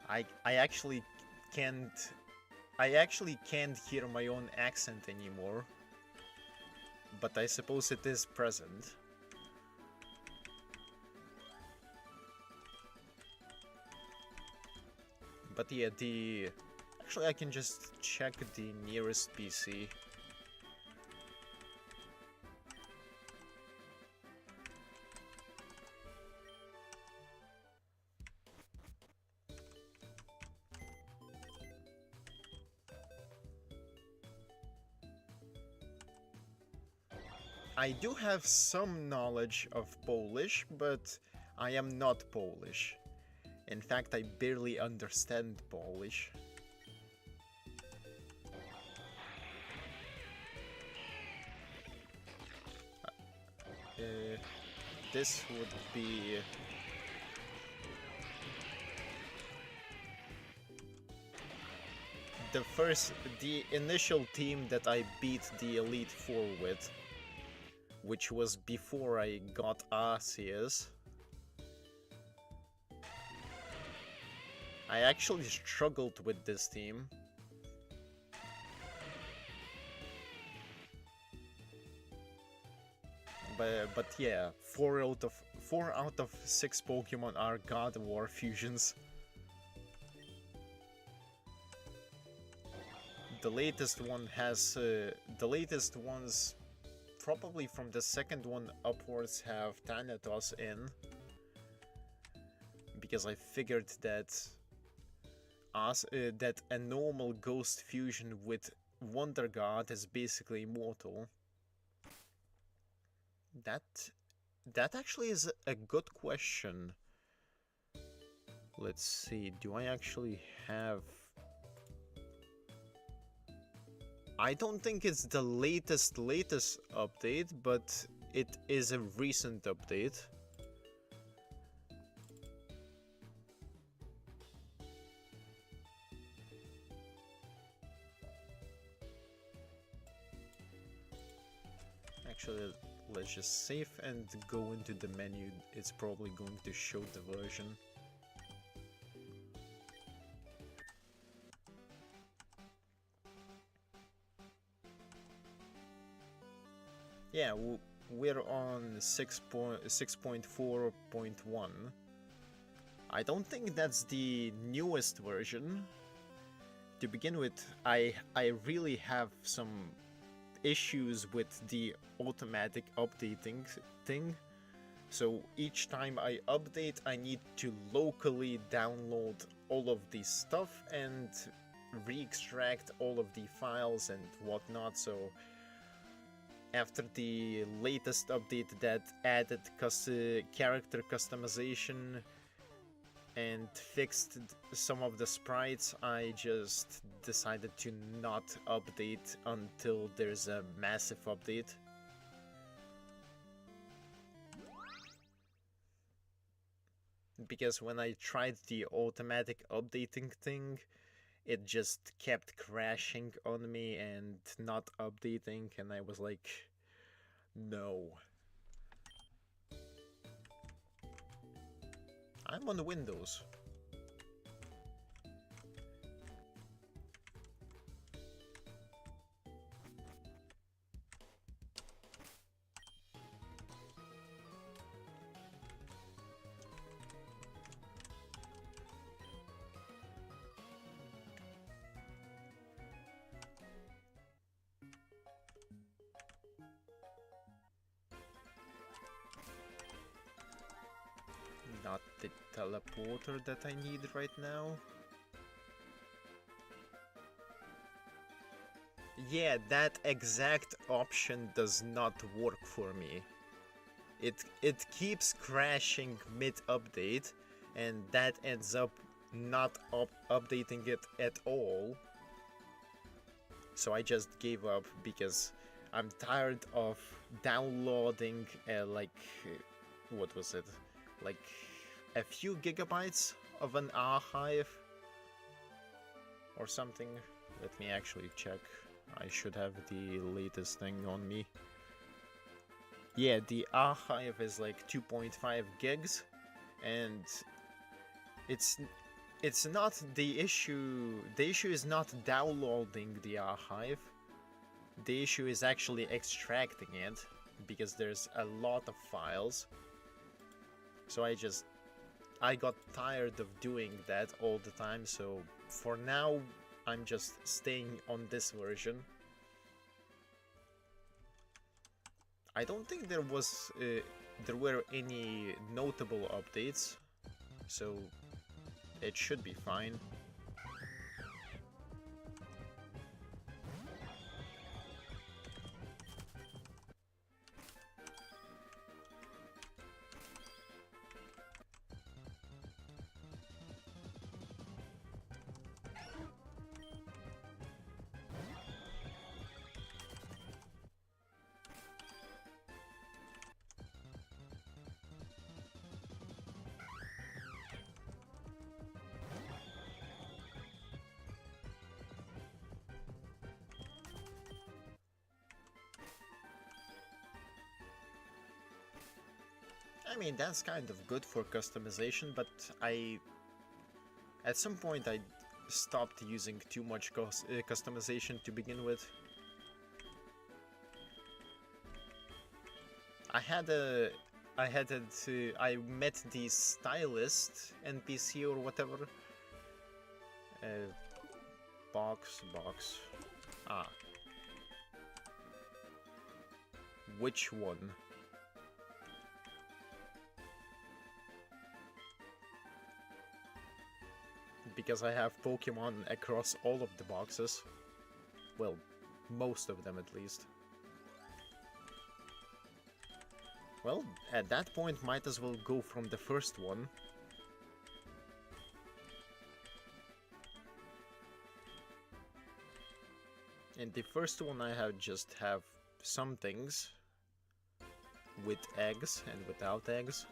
I actually can't hear my own accent anymore. But I suppose it is present. But yeah, actually I can just check the nearest PC. I do have some knowledge of Polish, but I am not Polish. In fact, I barely understand Polish. This would be... the initial team that I beat the Elite Four with. Which was before I got aaaaa. I actually struggled with this team. But yeah, 4 out of 6 Pokemon are gardevoir fusions. The latest one has the latest ones. Probably from the second one upwards have Thanatos in, because I figured that that a normal ghost fusion with Wonder God is basically immortal. That actually is a good question. Let's see, do I actually have... I don't think it's the latest update, but it is a recent update. Actually, let's just save and go into the menu. It's probably going to show the version. Yeah, we're on 6.4.1. I don't think that's the newest version. To begin with, I really have some issues with the automatic updating thing. So each time I update, I need to locally download all of the stuff and re-extract all of the files and whatnot. So after the latest update that added character customization and fixed some of the sprites, I just decided to not update until there's a massive update. Because when I tried the automatic updating thing, it just kept crashing on me and not updating, and I was like, no. I'm on Windows. Not the teleporter that I need right now. Yeah, that exact option does not work for me. It keeps crashing mid-update, and that ends up not updating it at all. So I just gave up because I'm tired of downloading what was it? Like a few gigabytes of an aaaaa or something. Let me actually check. I should have the latest thing on me. Yeah, the aaaaa is like 2.5 gigs, and it's not the issue. The issue is not downloading the aaaaa. The issue is actually extracting it, because there's a lot of files. So I got tired of doing that all the time, so for now I'm just staying on this version. I don't think there were any notable updates, so it should be fine. I mean, that's kind of good for customization, but at some point I stopped using too much customization to begin with. I met the stylist NPC or whatever. Box. Ah. Which one? Because I have Pokemon across all of the boxes. Well, most of them at least. Well, at that point might as well go from the first one. In the first one I just have some things with eggs and without eggs.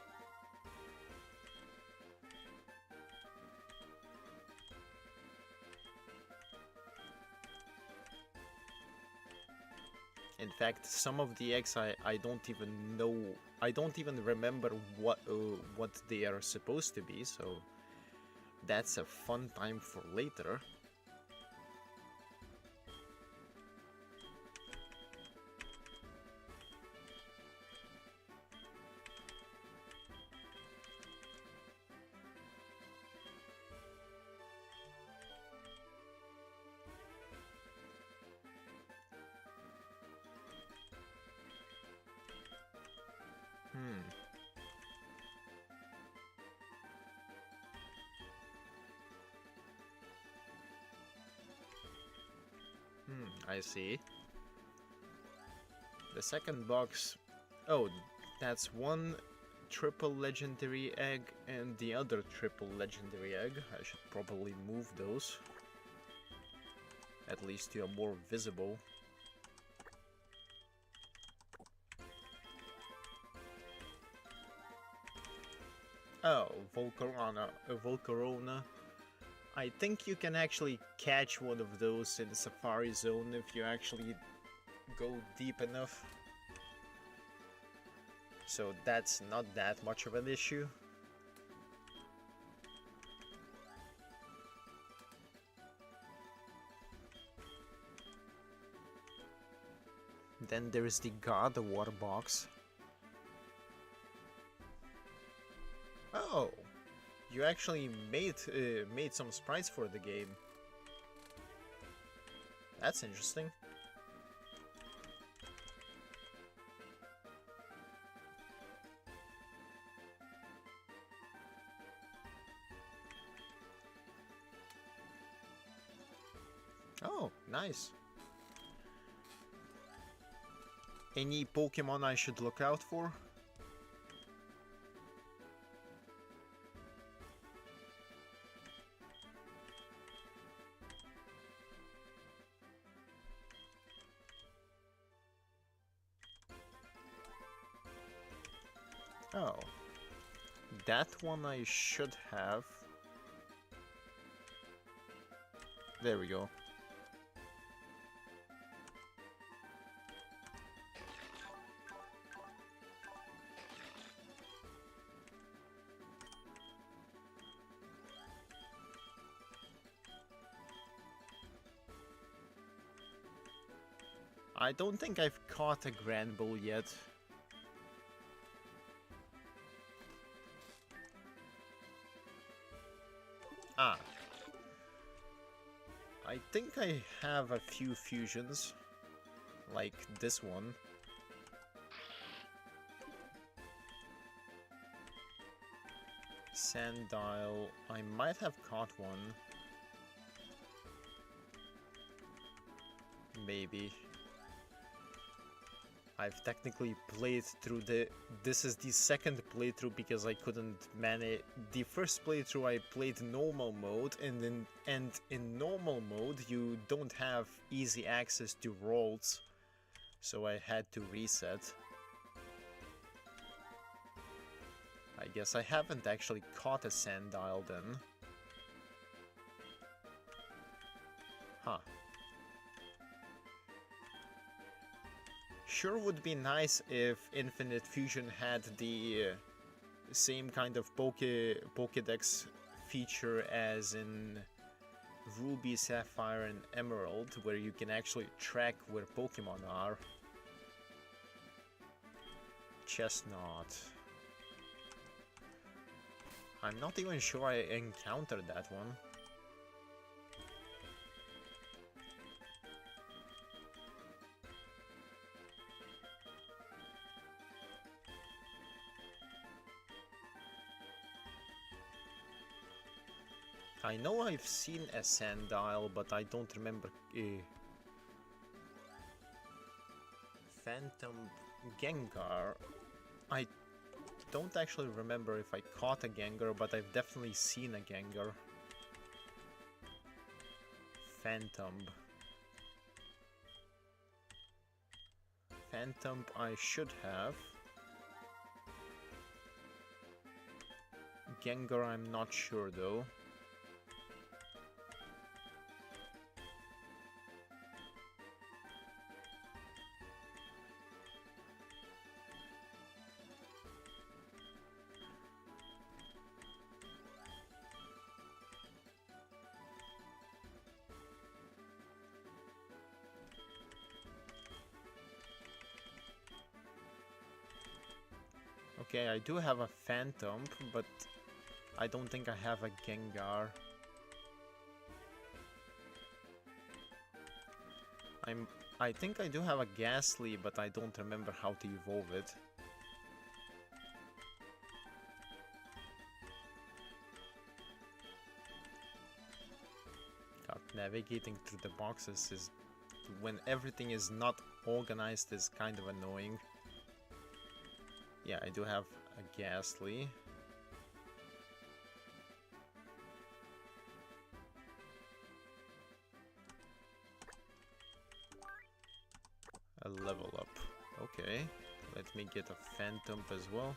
In fact, some of the eggs I don't even know, I don't even remember what they are supposed to be, so that's a fun time for later. I see. The second box... Oh, that's one triple legendary egg and the other triple legendary egg. I should probably move those. At least they are more visible. Oh, Volcarona. I think you can actually catch one of those in the Safari Zone if you actually go deep enough. So that's not that much of an issue. Then there is the gardevoir box. Oh! You actually made some sprites for the game. That's interesting. Oh, nice. Any Pokemon I should look out for? Oh. That one I should have. There we go. I don't think I've caught a Grand Bull yet. Ah. I think I have a few fusions, like this one. Sandile, I might have caught one. Maybe. I've technically played through this is the second playthrough because I couldn't manage. The first playthrough I played normal mode, and in normal mode you don't have easy access to rolls, so I had to reset. I guess I haven't actually caught a Sandile then. Huh. Sure would be nice if Infinite Fusion had the same kind of Pokédex feature as in Ruby, Sapphire and Emerald, where you can actually track where Pokemon are. Chestnut. I'm not even sure I encountered that one. I know I've seen a Sandile, but I don't remember. Phantom Gengar. I don't actually remember if I caught a Gengar, but I've definitely seen a Gengar. Phantom. Phantom I should have. Gengar I'm not sure though. Okay, I do have a Phantom, but I don't think I have a Gengar. I think I do have a Ghastly, but I don't remember how to evolve it. God, navigating through the boxes is, when everything is not organized, is kind of annoying. Yeah, I do have a Ghastly. A level up. Okay, let me get a Phantom as well.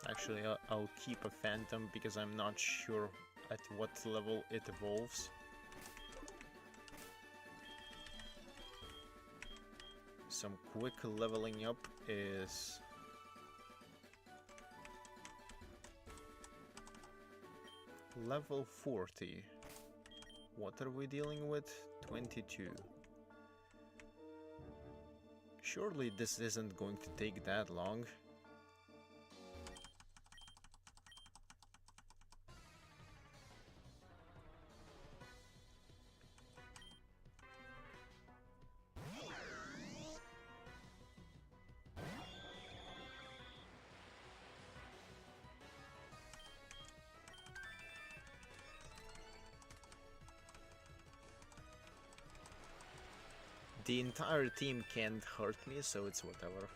Actually, I'll keep a Phantom because I'm not sure at what level it evolves. Some quick leveling up is level 40. What are we dealing with? 22. Surely this isn't going to take that long. The entire team can't hurt me, so it's whatever.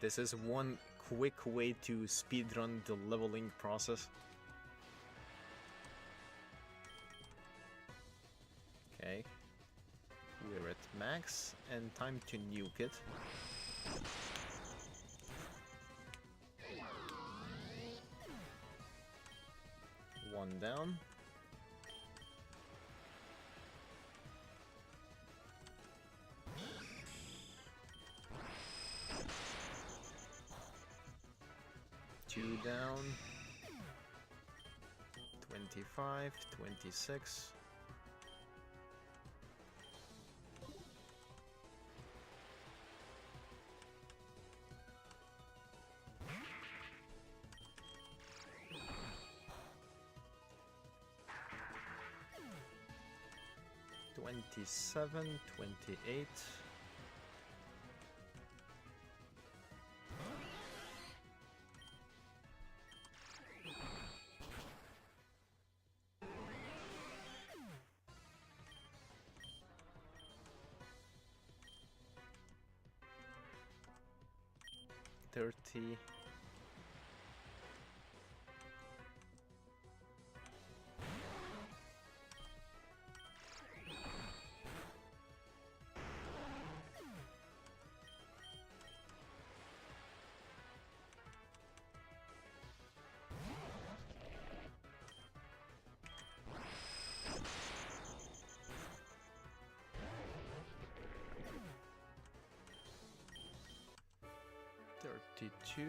This is one quick way to speedrun the leveling process. Okay. We're at max, and time to nuke it. One down. Two down. 25, 26. Twenty-seven, 28. $30. $32.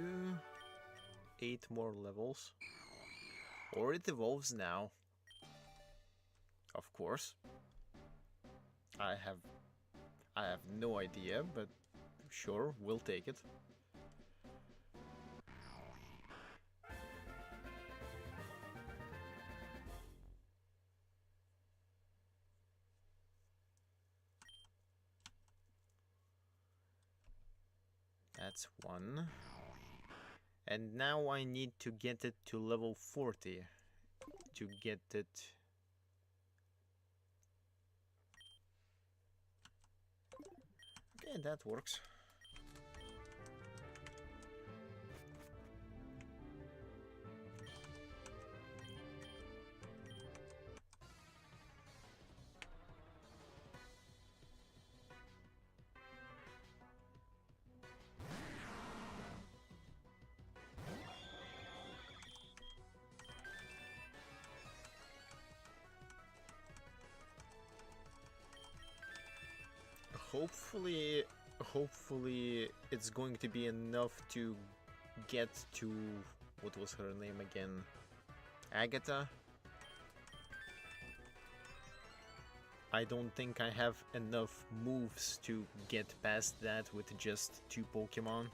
8 more levels. Or it evolves now. Of course. I have no idea, but sure, we'll take it. That's one. And now I need to get it to level 40 to get it. Okay, that works. Hopefully it's going to be enough to get to, what was her name again? Agatha? I don't think I have enough moves to get past that with just 2 Pokemon.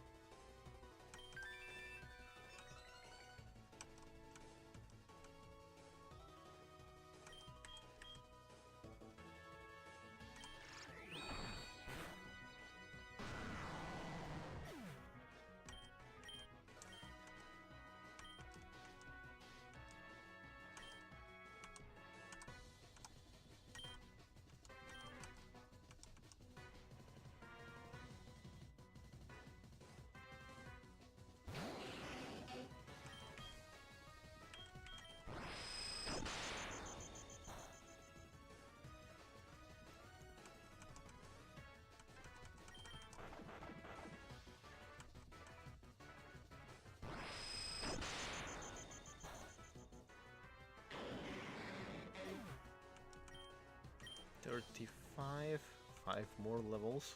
$35, 5 more levels.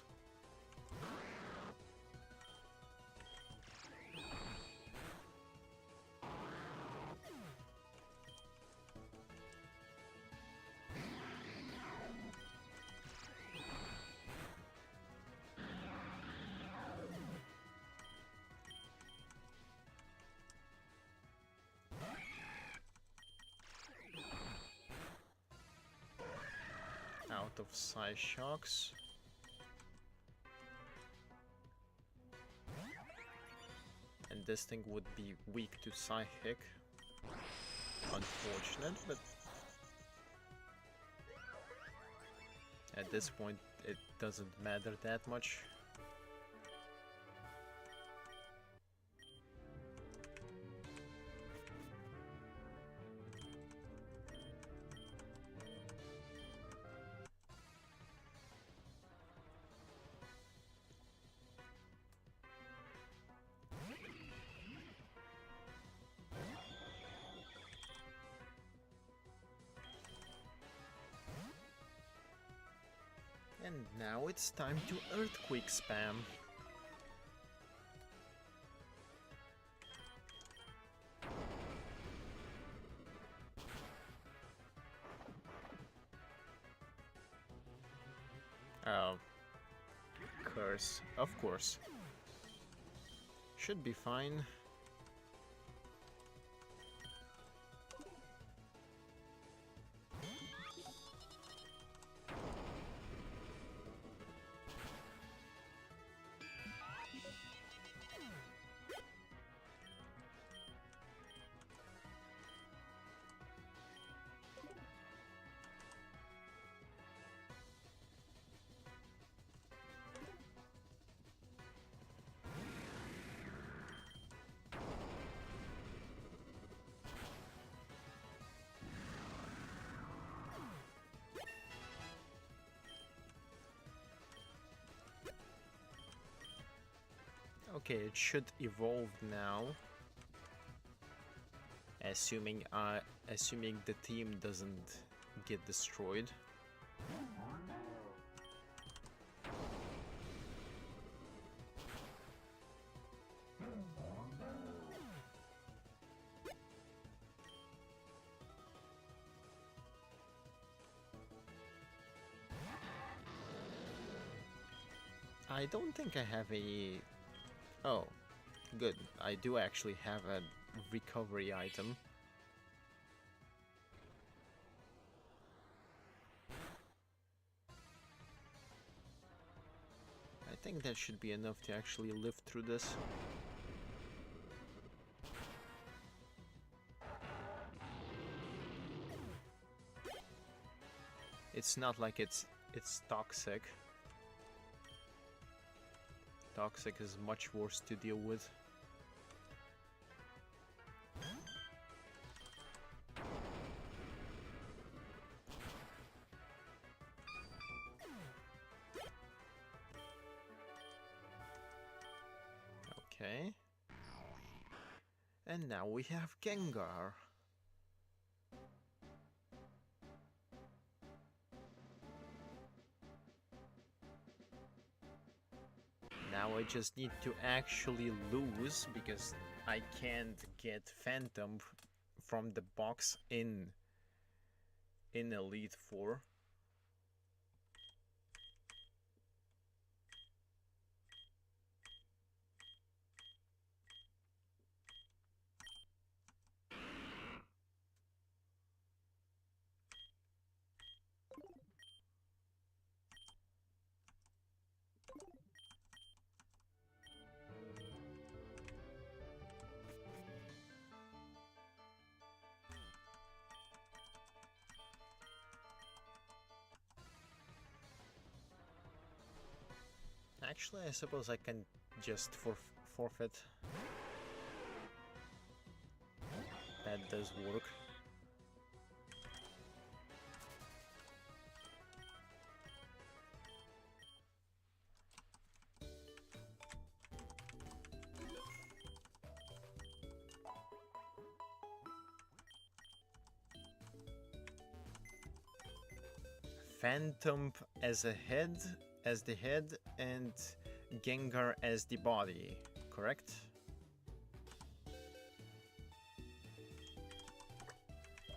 of Psy Shocks. And this thing would be weak to Psychic. Unfortunate, but at this point it doesn't matter that much. And now it's time to Earthquake spam. Oh. Curse, of course. Should be fine. Okay, it should evolve now. Assuming the team doesn't get destroyed. I don't think I have a... Oh, good. I do actually have a recovery item. I think that should be enough to actually live through this. It's not like it's toxic. Toxic is much worse to deal with. Okay. And now we have Gengar. Now I just need to actually lose, because I can't get Phantom from the box in Elite Four. Actually, I suppose I can just forfeit. That does work. Phantom as the head, and Gengar as the body, correct?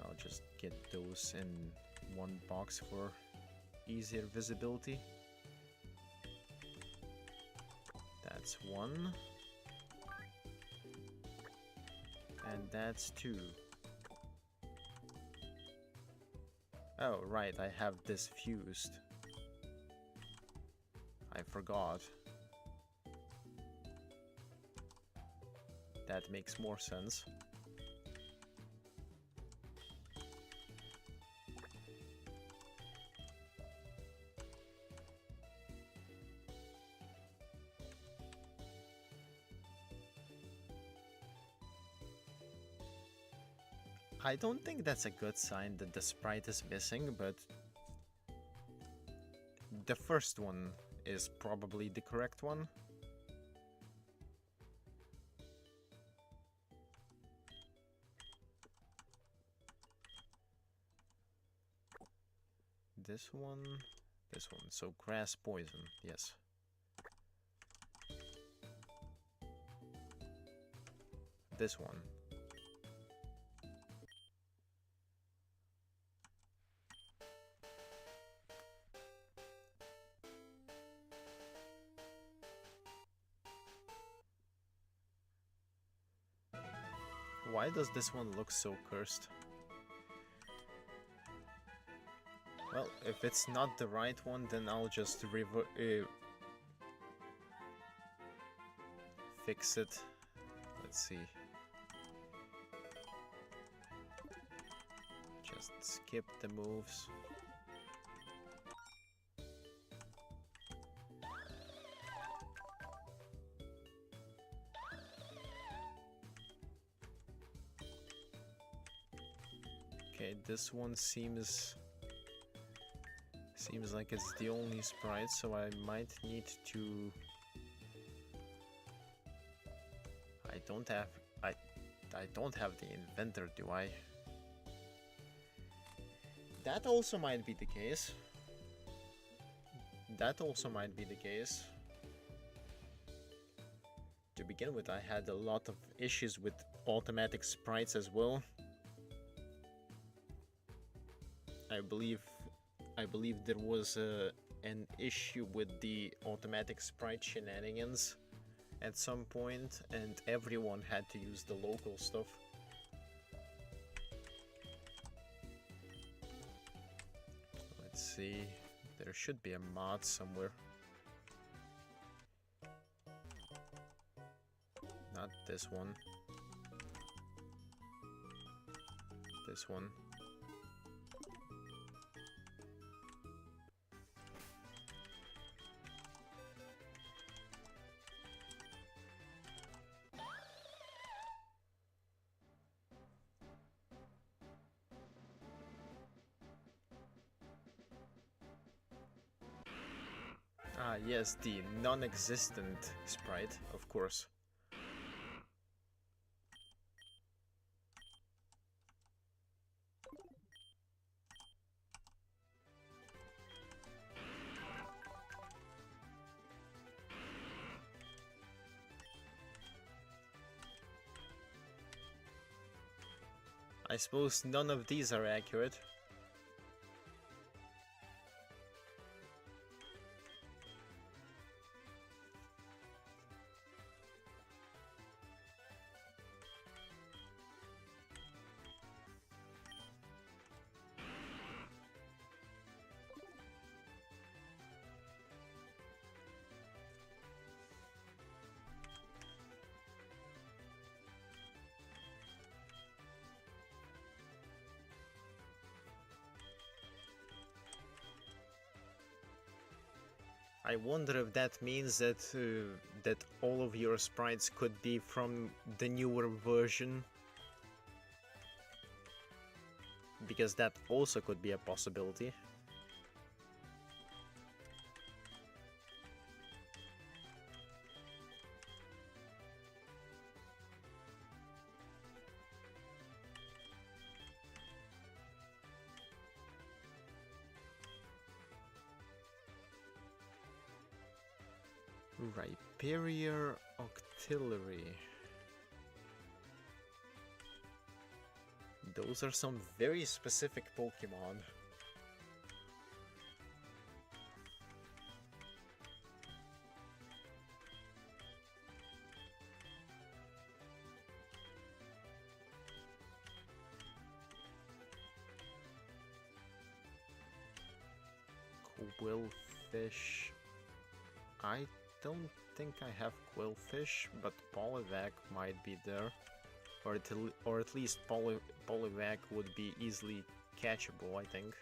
I'll just get those in one box for easier visibility. That's one. And that's two. Oh, right, I have this fused. I forgot. That makes more sense. I don't think that's a good sign that the sprite is missing, but the first one is probably the correct one. This one, so grass poison, yes. This one. Why does this one look so cursed? Well, if it's not the right one, then I'll just fix it. Let's see. Just skip the moves. Okay, this one seems like it's the only sprite, so I might need to... I don't have the inventor, do I? That also might be the case. To begin with, I had a lot of issues with automatic sprites as well. I believe there was an issue with the automatic sprite shenanigans at some point, and everyone had to use the local stuff. Let's see, there should be a mod somewhere. Not this one. This one. Ah, yes, the non-existent sprite, of course. I suppose none of these are accurate. I wonder if that means that that all of your sprites could be from the newer version, because that also could be a possibility. Rhyperior Octillery. Those are some very specific Pokemon. Quillfish. I don't think I have Quillfish, but Polivac might be there. Or at least Polivac would be easily catchable, I think.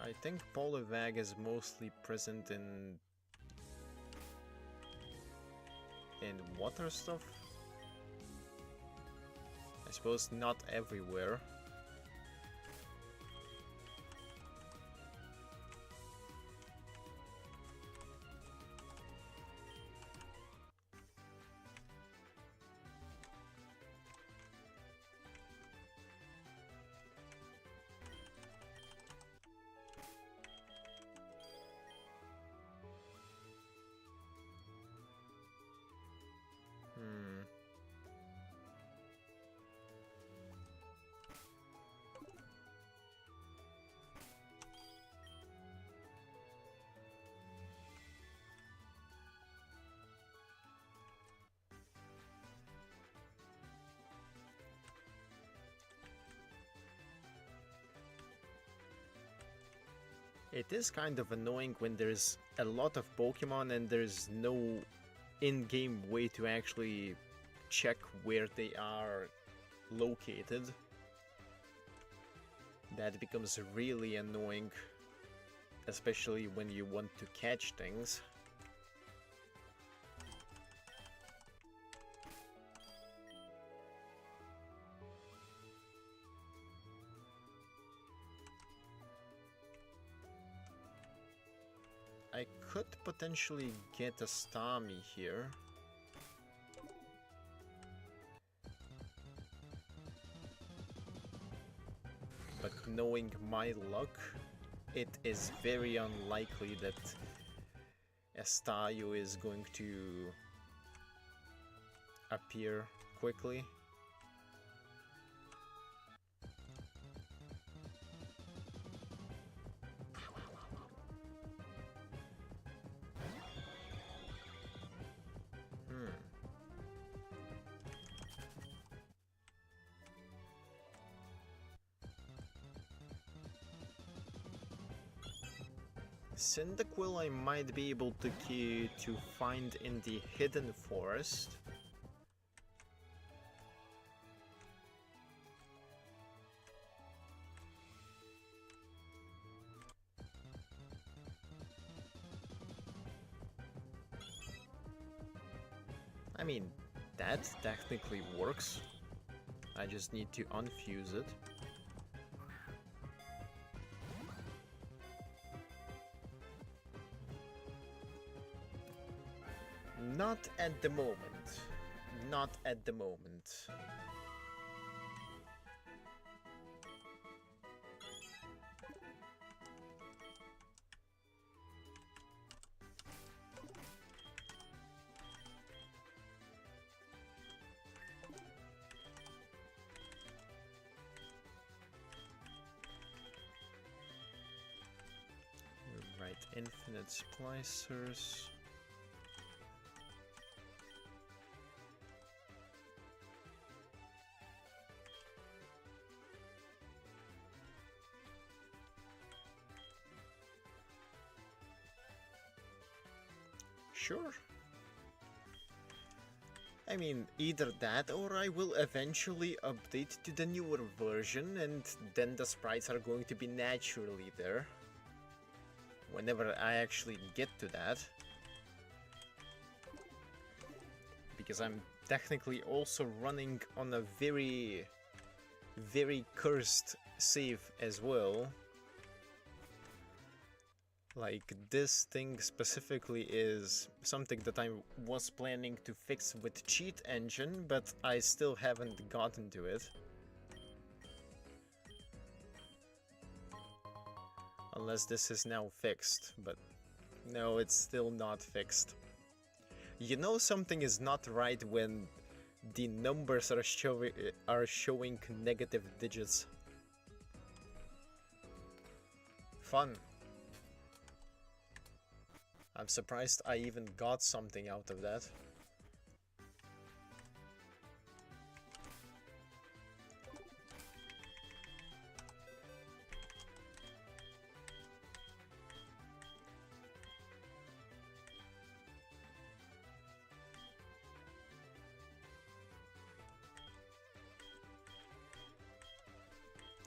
I think Polivac is mostly present in water stuff. I suppose not everywhere. It is kind of annoying when there's a lot of Pokemon and there's no in-game way to actually check where they are located. That becomes really annoying, especially when you want to catch things. I could potentially get a Starmie here. But knowing my luck, it is very unlikely that a Staryu is going to appear quickly. Cyndaquil I might be able to find in the hidden forest. I mean, that technically works. I just need to unfuse it. Not at the moment. Not at the moment. Right, infinite splicers. Sure. I mean, either that or I will eventually update to the newer version and then the sprites are going to be naturally there. Whenever I actually get to that. Because I'm technically also running on a very cursed save as well. Like, this thing specifically is something that I was planning to fix with Cheat Engine, but I still haven't gotten to it. Unless this is now fixed, but no, it's still not fixed. You know something is not right when the numbers are showing negative digits. Fun. I'm surprised I even got something out of that.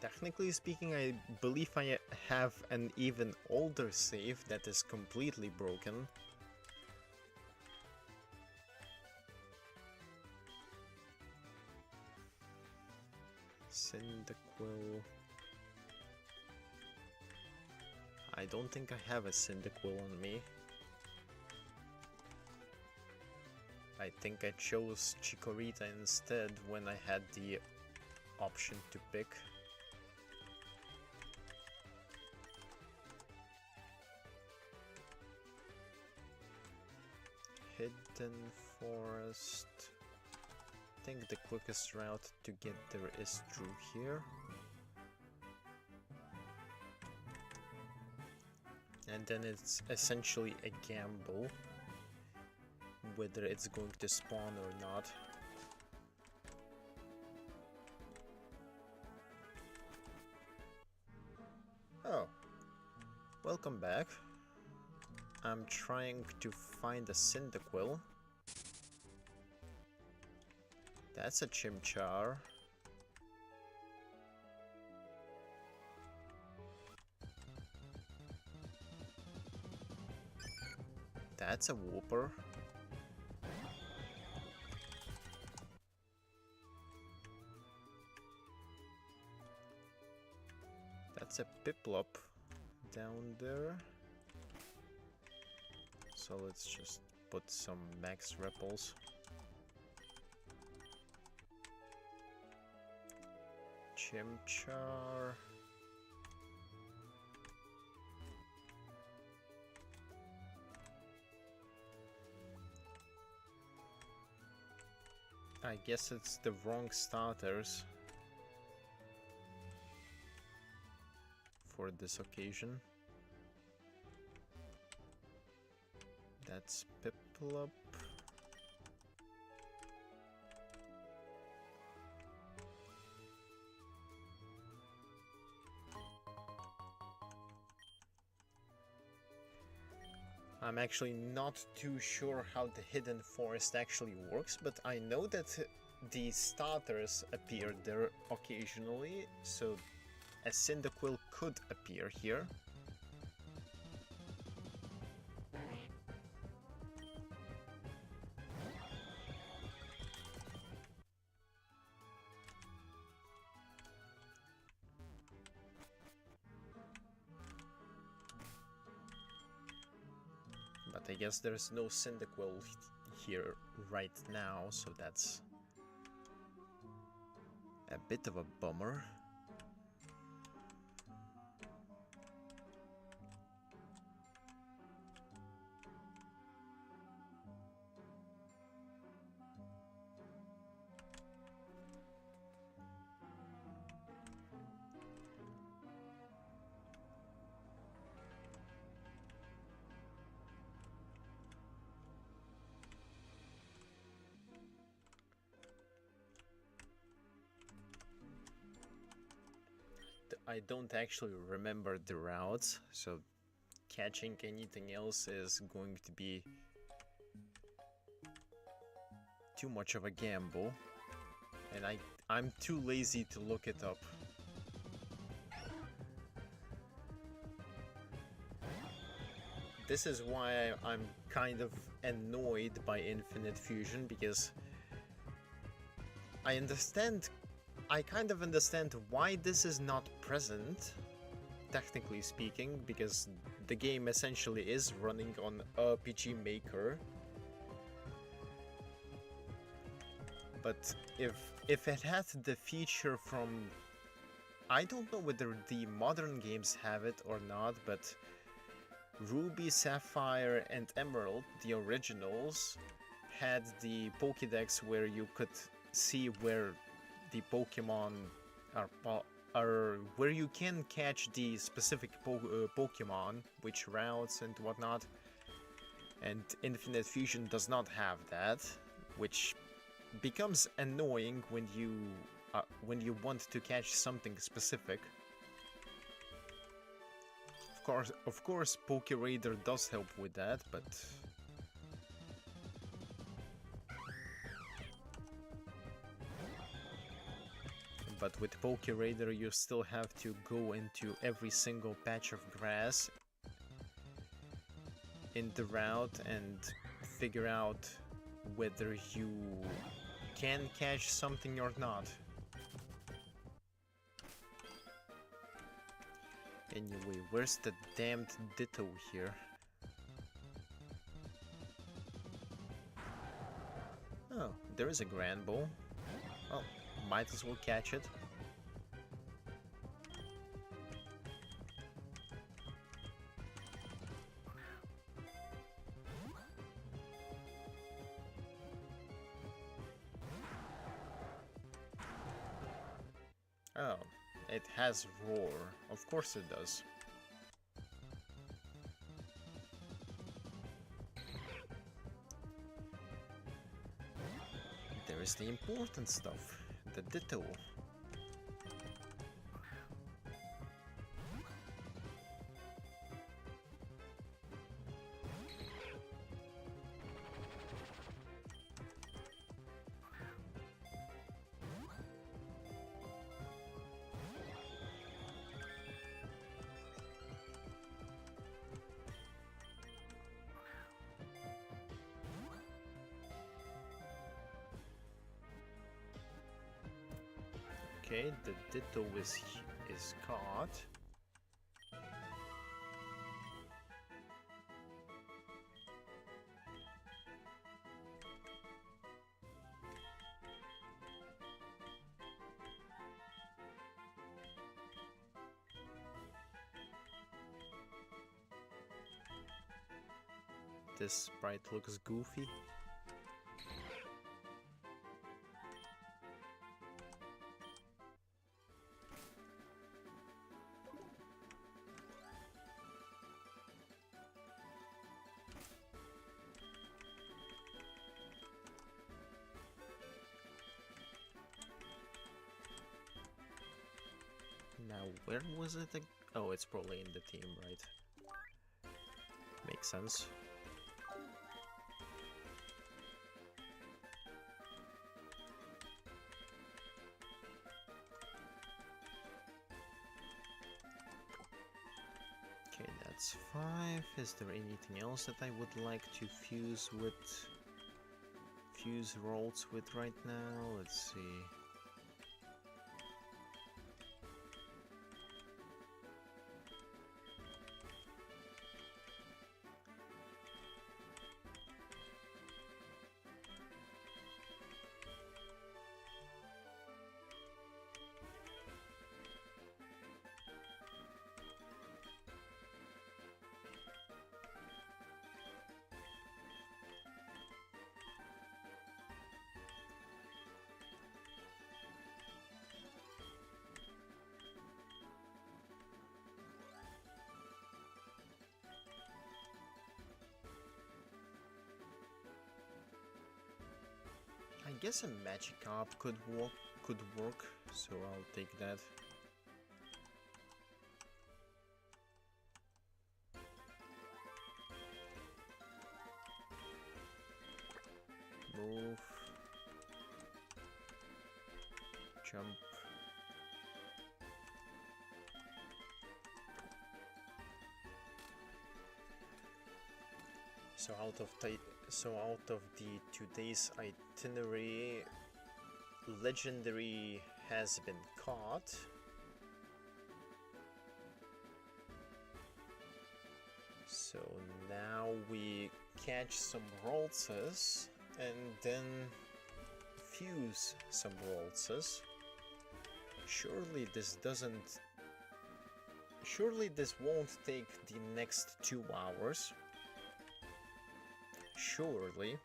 Technically speaking, I believe I have an even older save that is completely broken. Cyndaquil. I don't think I have a Cyndaquil on me. I think I chose Chikorita instead when I had the option to pick. Hidden Forest. I think the quickest route to get there is through here. And then it's essentially a gamble whether it's going to spawn or not. Oh, welcome back. I'm trying to find a Cyndaquil. That's a Chimchar. That's a Wooper. That's a Piplup down there. So let's just put some max ripples. Chimchar. I guess it's the wrong starters for this occasion. That's Piplup. I'm actually not too sure how the Hidden Forest actually works, but I know that the starters appear there occasionally, so a Cyndaquil could appear here. But I guess there's no Cyndaquil here right now, so that's a bit of a bummer. I don't actually remember the routes, so catching anything else is going to be too much of a gamble, and I'm too lazy to look it up. This is why I'm kind of annoyed by Infinite Fusion, because I kind of understand why this is not present, technically speaking, because the game essentially is running on RPG Maker. But if it had the feature from, I don't know whether the modern games have it or not, but Ruby, Sapphire, and Emerald, the originals, had the Pokédex where you could see where the Pokemon are where you can catch the specific Pokemon, which routes and whatnot. And Infinite Fusion does not have that, which becomes annoying when you want to catch something specific. Of course, PokéRaider does help with that, but with PokéRaider you still have to go into every single patch of grass in the route and figure out whether you can catch something or not. Anyway, where's the damned Ditto here? Oh, there is a Grand Ball. Oh, might as well catch it. Oh, it has Roar. Of course it does. There is the important stuff, the Ditto. Okay, the Ditto is caught. This sprite looks goofy. Now, where was it? Oh, it's probably in the team, right? Makes sense. Okay, that's 5. Is there anything else that I would like to fuse rolls with right now? Let's see. I guess a Magikarp could work, so I'll take that. Move. Jump. So out of the today's itinerary, Legendary has been caught. we catch some waltzes and then fuse some waltzes. Surely this won't take the next 2 hours. Surely.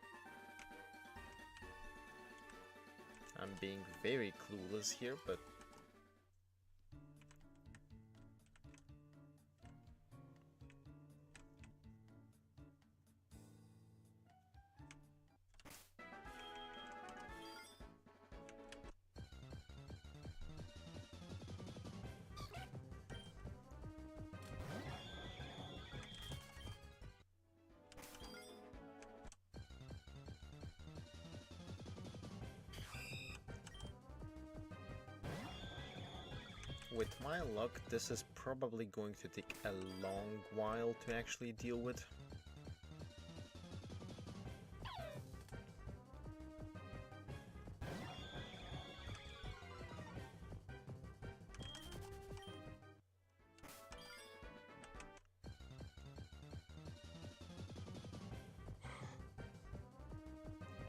I'm being very clueless here, but with my luck, this is probably going to take a long while to actually deal with.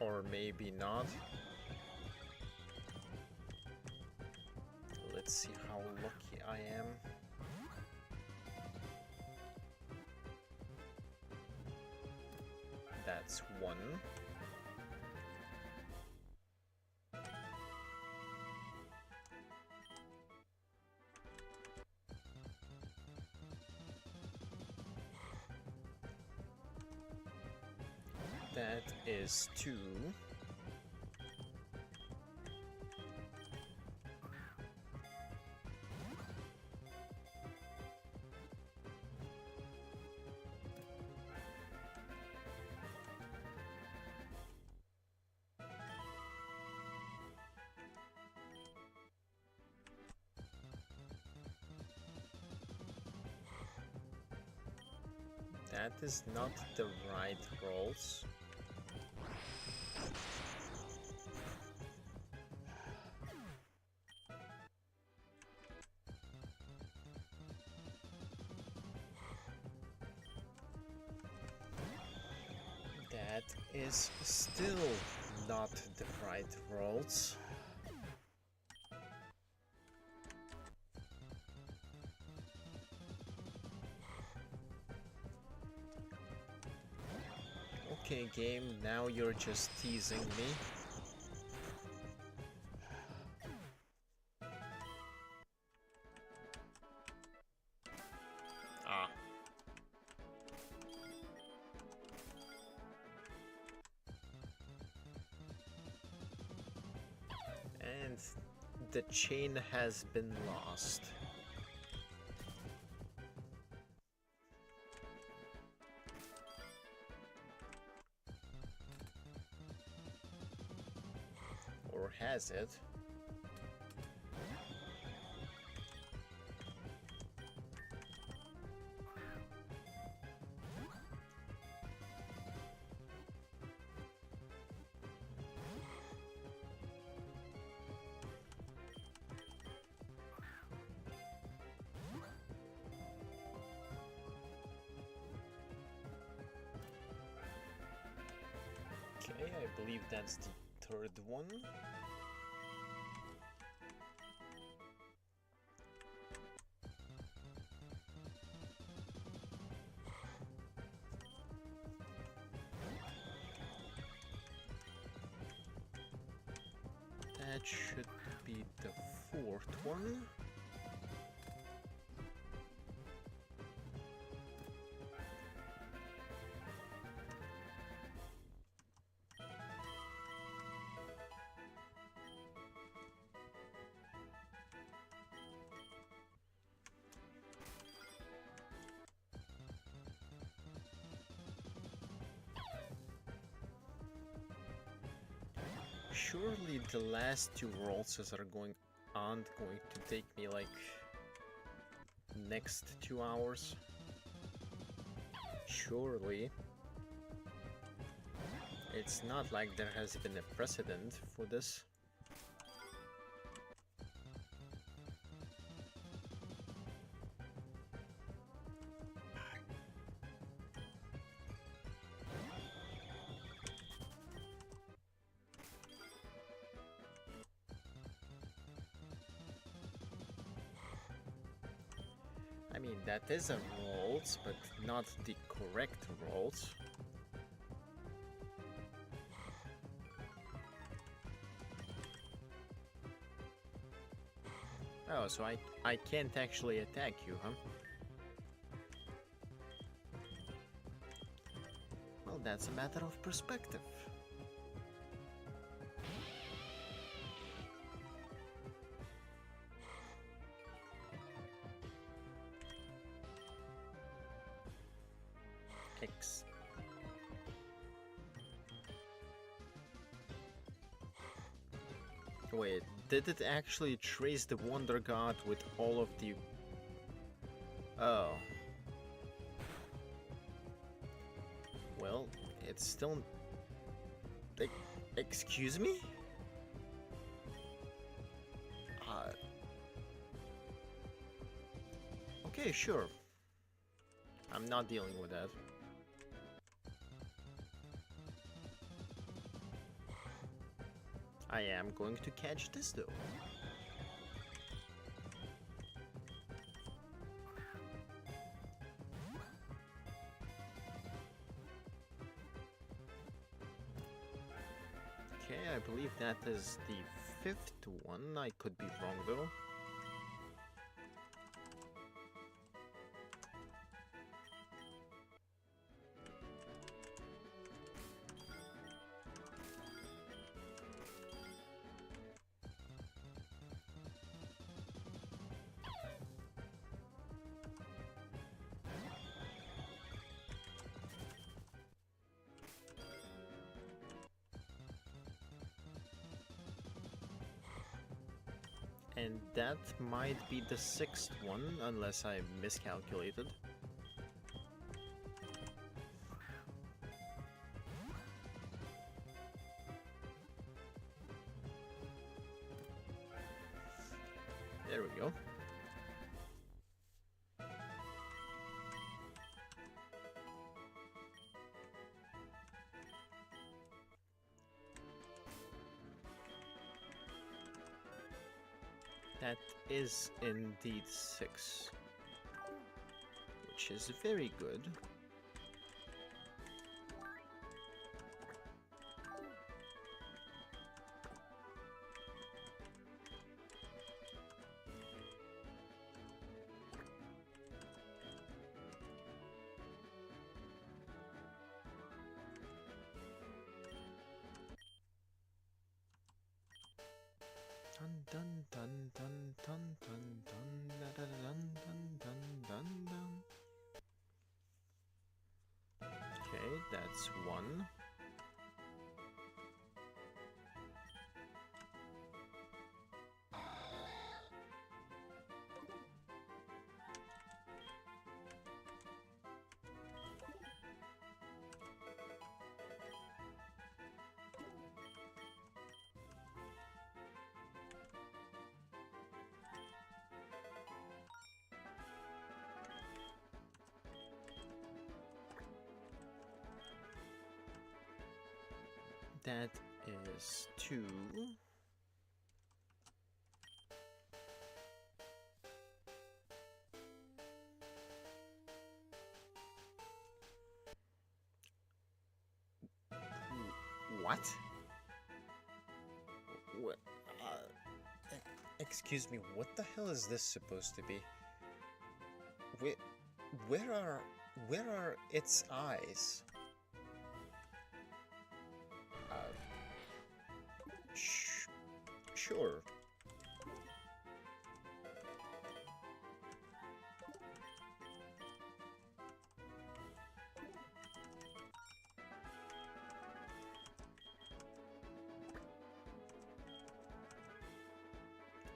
Or maybe not. Let's see how lucky I am. That's 1. That is 2. That is not the right rolls. That is still not the right rolls. Okay, game, now you're just teasing me. Ah. And the chain has been lost. Or has it? Okay, I believe that's the 3rd one. That should be the 4th one. Surely the last 2 waltzes aren't going to take me like next 2 hours. Surely. It's not like there has been a precedent for this. That is a Rolls, but not the correct Rolls. Oh, so I can't actually attack you, huh? Well, that's a matter of perspective. X. Wait, did it actually trace the Wonder God with all of the... Oh. Well, it's still... Excuse me? Okay, sure. I'm not dealing with that. I am going to catch this though. Okay, I believe that is the 5th one. I could be wrong though. And that might be the 6th one, unless I miscalculated. There we go. That is indeed 6, which is very good. Dun dun dun dun dun dun dun dun dun dun dun dun. Okay, that's 1. That is 2. What? What? Excuse me, what the hell is this supposed to be? Where are its eyes? Sure.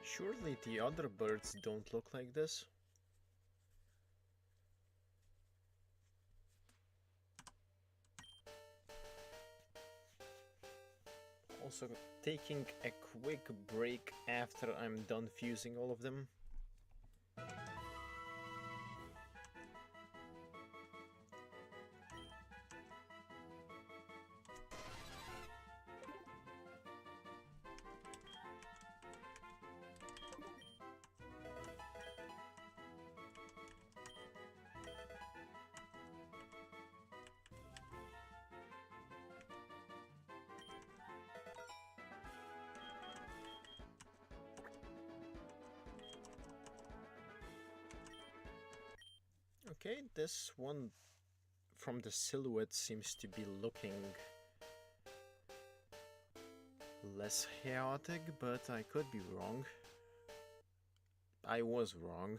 Surely the other birds don't look like this. Also, taking a quick break after I'm done fusing all of them. Okay, this one from the silhouette seems to be looking less chaotic, but I could be wrong. I was wrong.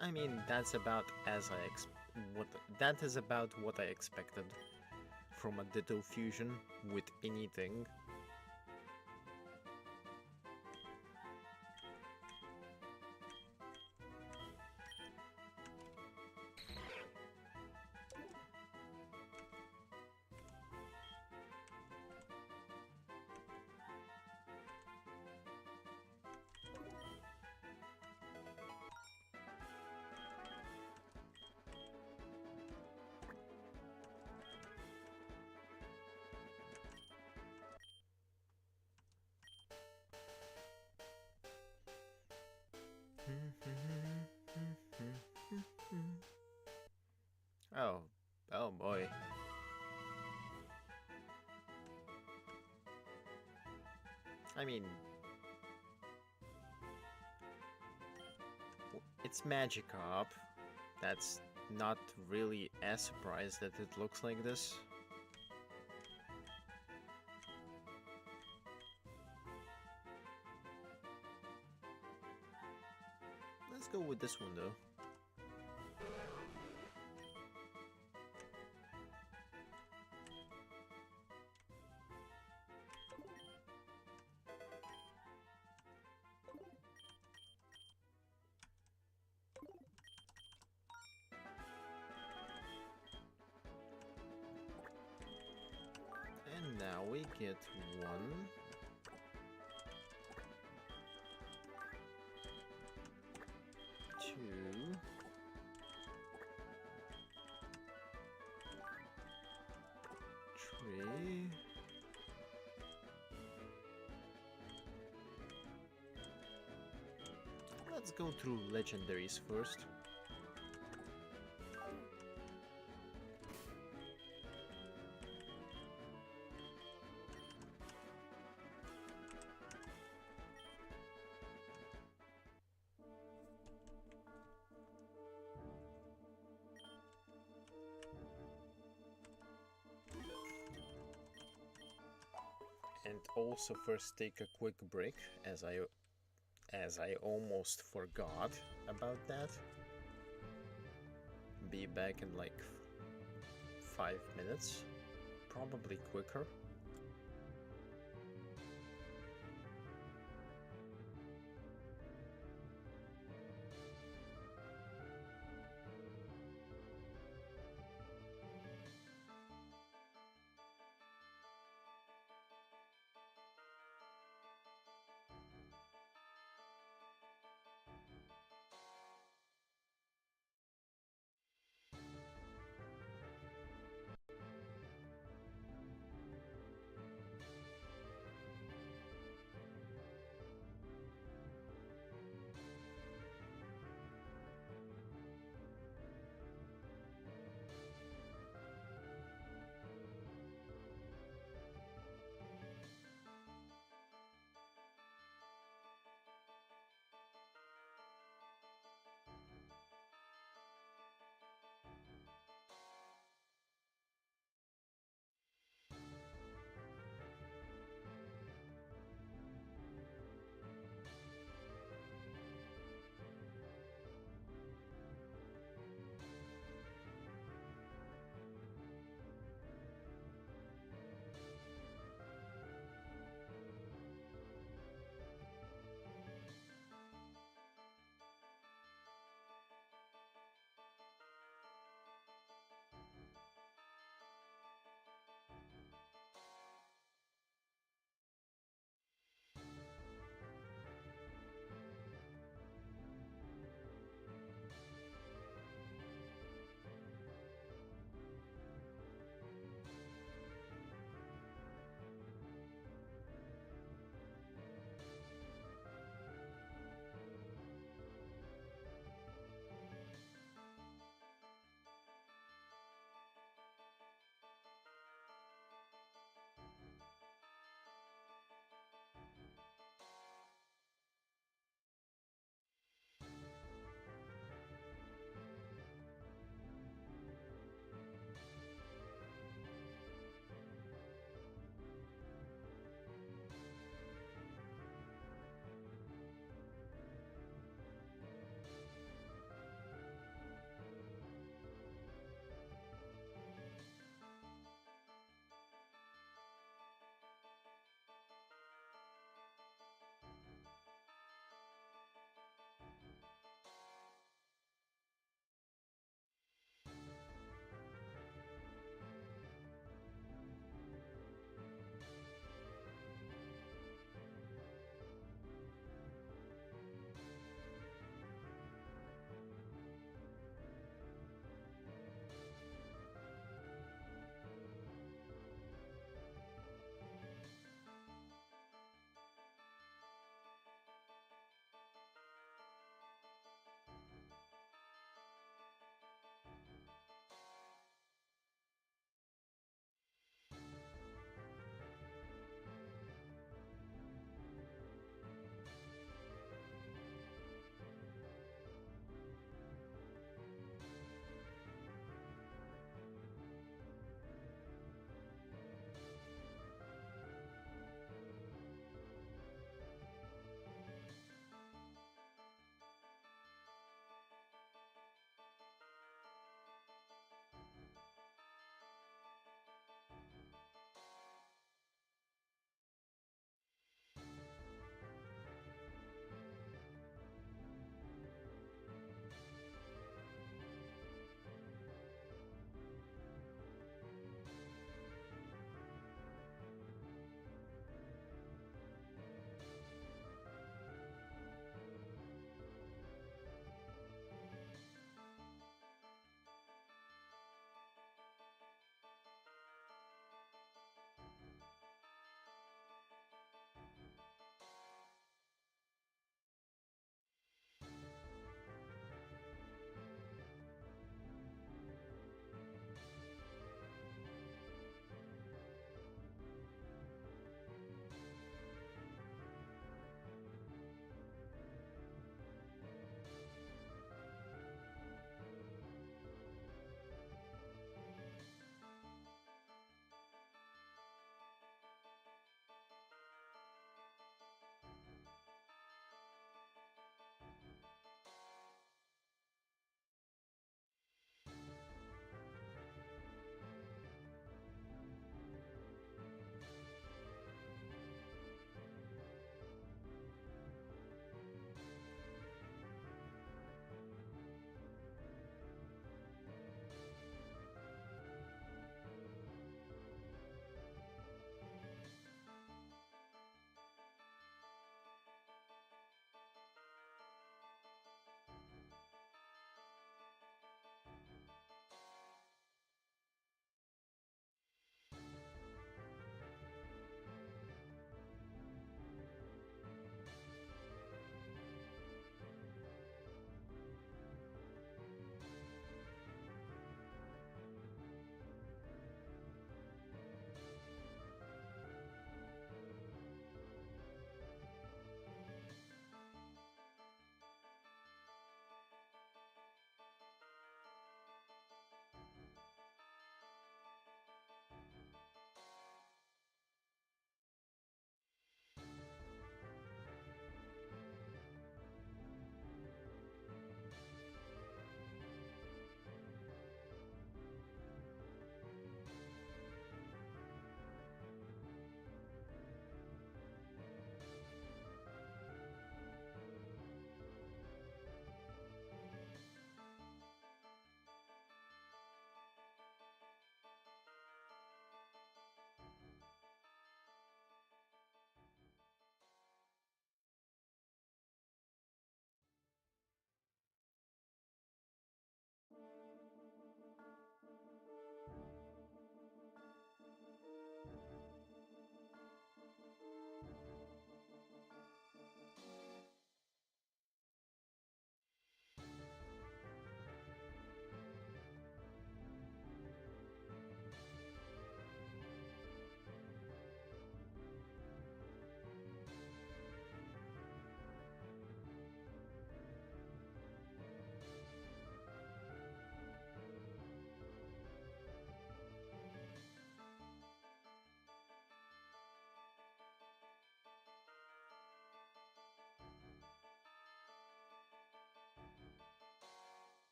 I mean, that's about as that is about what I expected from a Ditto fusion with anything. Oh, oh boy. I mean, it's Magikarp. That's not really as surprised that it looks like this. Let's go with this one though. And now we get one. Two. Three. Let's go through legendaries first. And also first take a quick break as I almost forgot about that. Be back in like 5 minutes, probably quicker.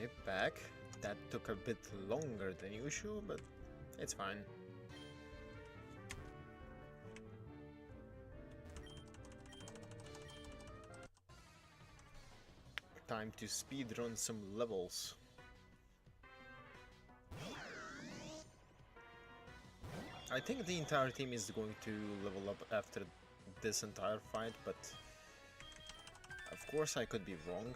Okay, back. That took a bit longer than usual, but it's fine. Time to speedrun some levels. I think the entire team is going to level up after this entire fight, but of course I could be wrong.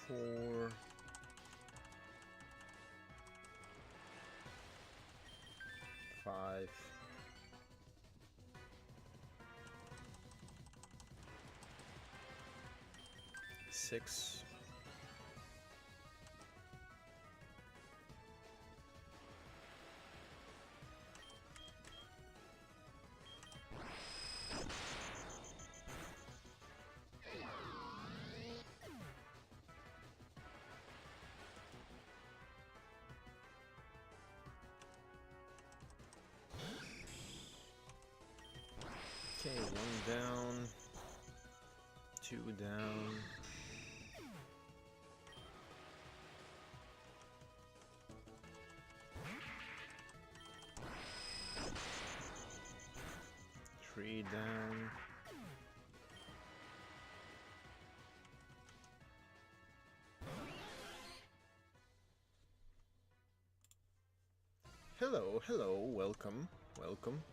Four. 5. 6. Okay, 1 down, 2 down. Three down. Hello, hello, welcome, welcome.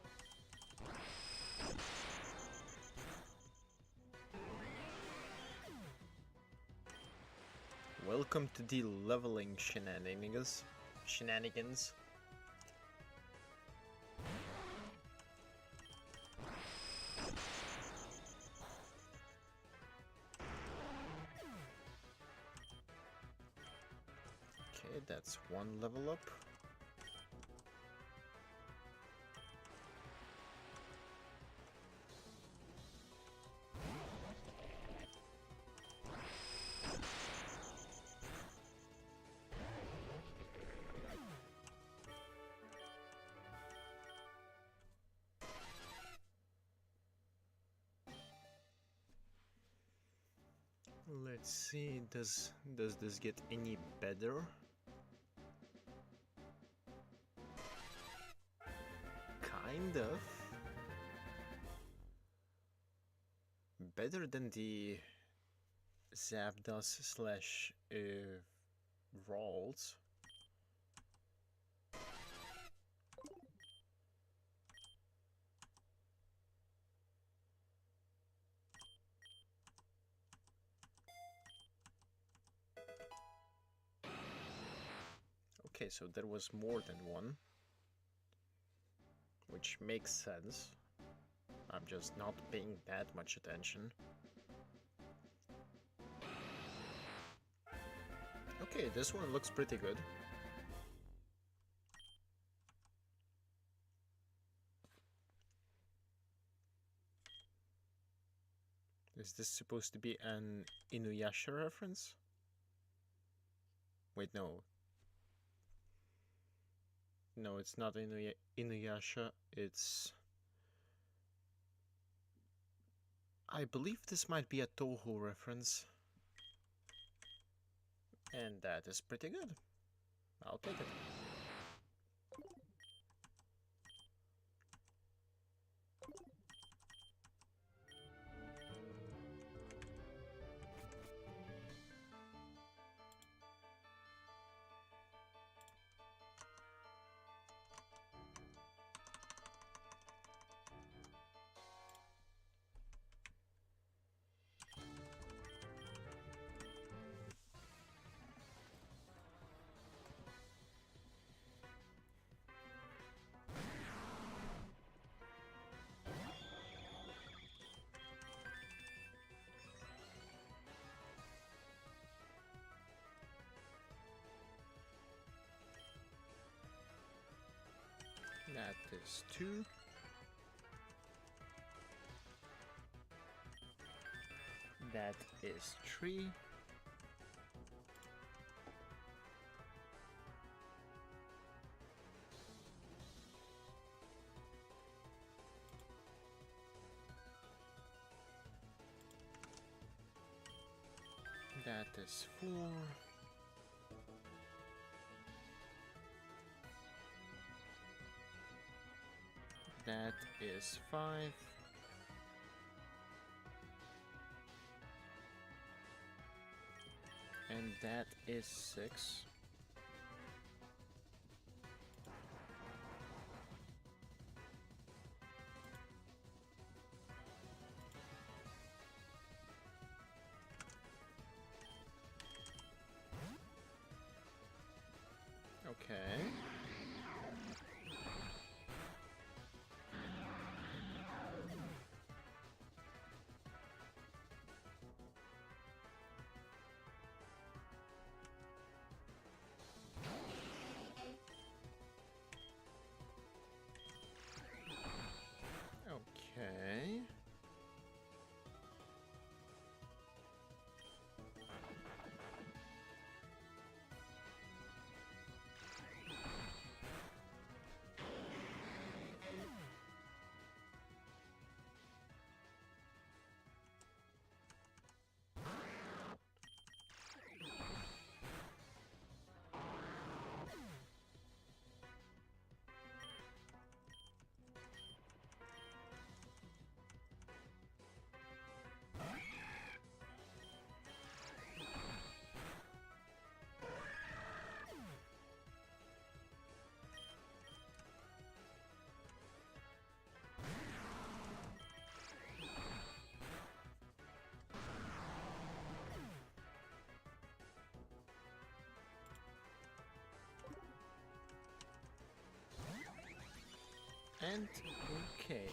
Welcome to the leveling shenanigans. Okay, that's 1 level up. Let's see, does this get any better? Kind of. Better than the Zapdos slash Rolls. Okay, so there was more than one, which makes sense. I'm just not paying that much attention. Okay, this one looks pretty good. Is this supposed to be an Inuyasha reference? Wait, no. No, it's not Inuyasha, it's... I believe this might be a Toho reference. And that is pretty good. I'll take it. is 2. That is 3. That is 4. That is 5. And that is 6. Okay. Okay. And okay.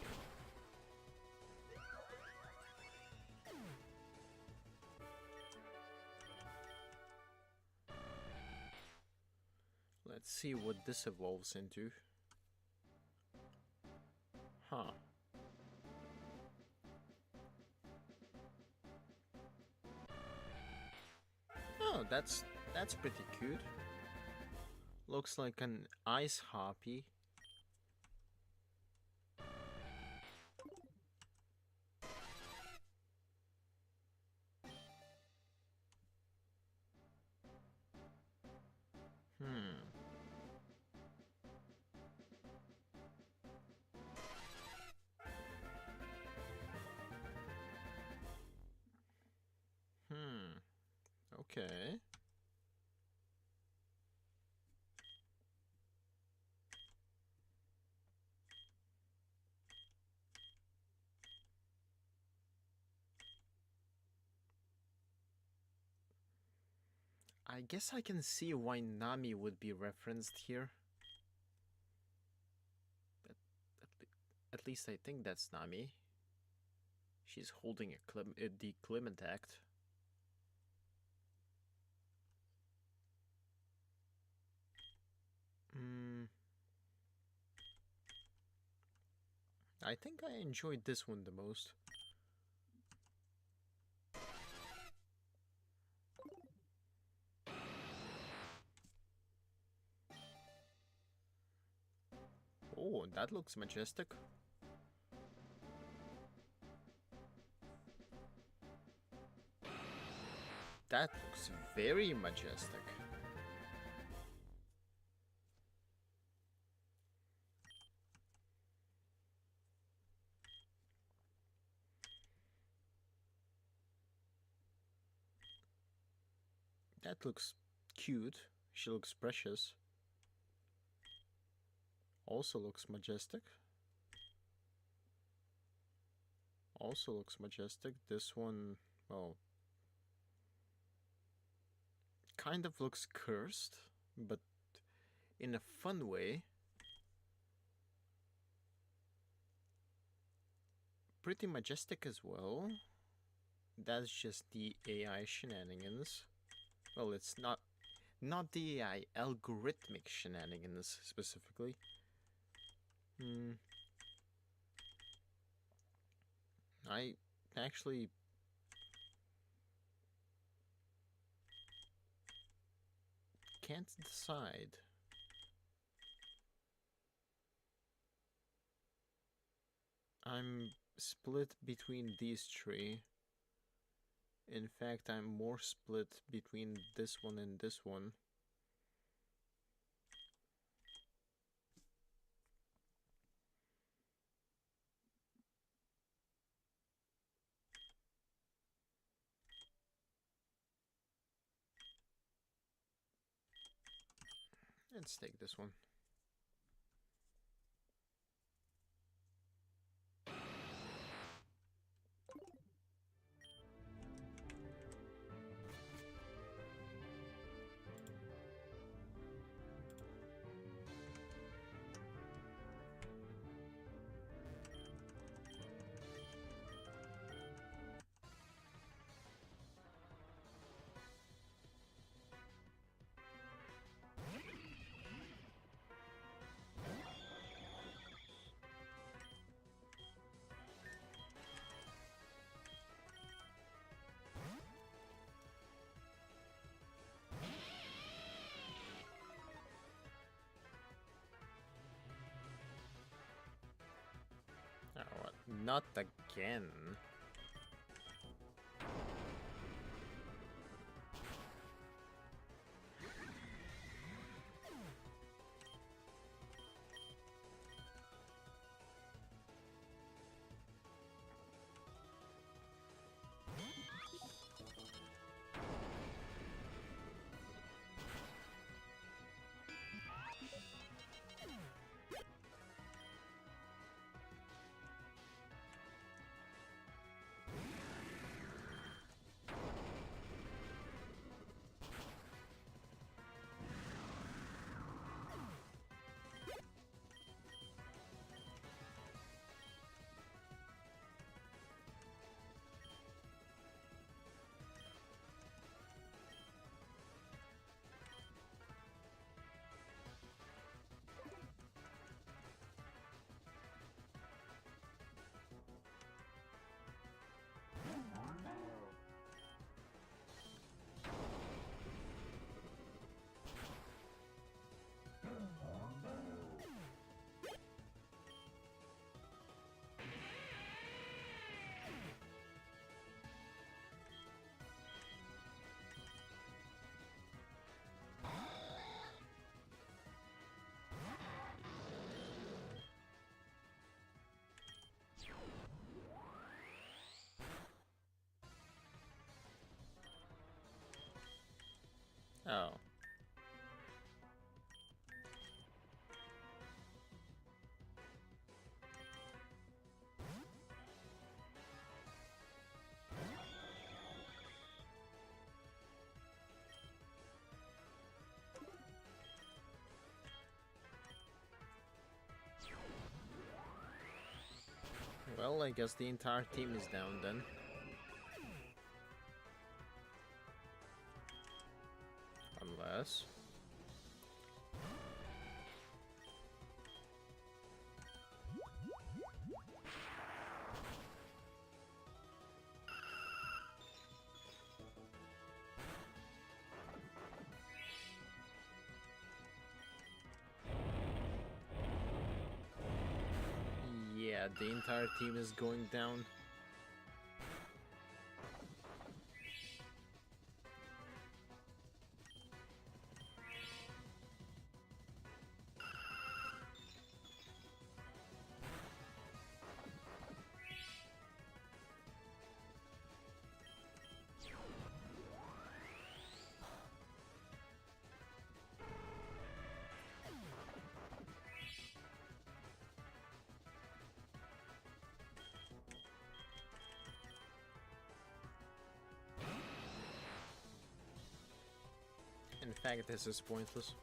Let's see what this evolves into. Huh. Oh, that's pretty cute. Looks like an ice harpy. Hmm. Hmm. Okay. I guess I can see why Nami would be referenced here. At, at least I think that's Nami. She's holding the Clement Act. I think I enjoyed this one the most. Oh, that looks majestic. That looks very majestic. That looks cute. She looks precious. Also looks majestic. Also looks majestic. This one, well, kind of looks cursed, but in a fun way. Pretty majestic as well. That's just the AI shenanigans. Well, it's not the AI, algorithmic shenanigans specifically. Hmm. I actually can't decide. I'm split between these three. In fact, I'm more split between this one and this one. Let's take this one. Oh, what? Not again. Oh. Well, I guess the entire team is down then. Unless... yeah, the entire team is going down. In fact, this is pointless.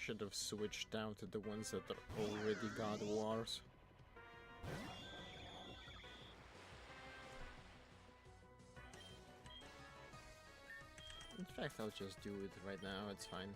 Should have switched out to the ones that are already gardevoirs. In fact, I'll just do it right now, it's fine.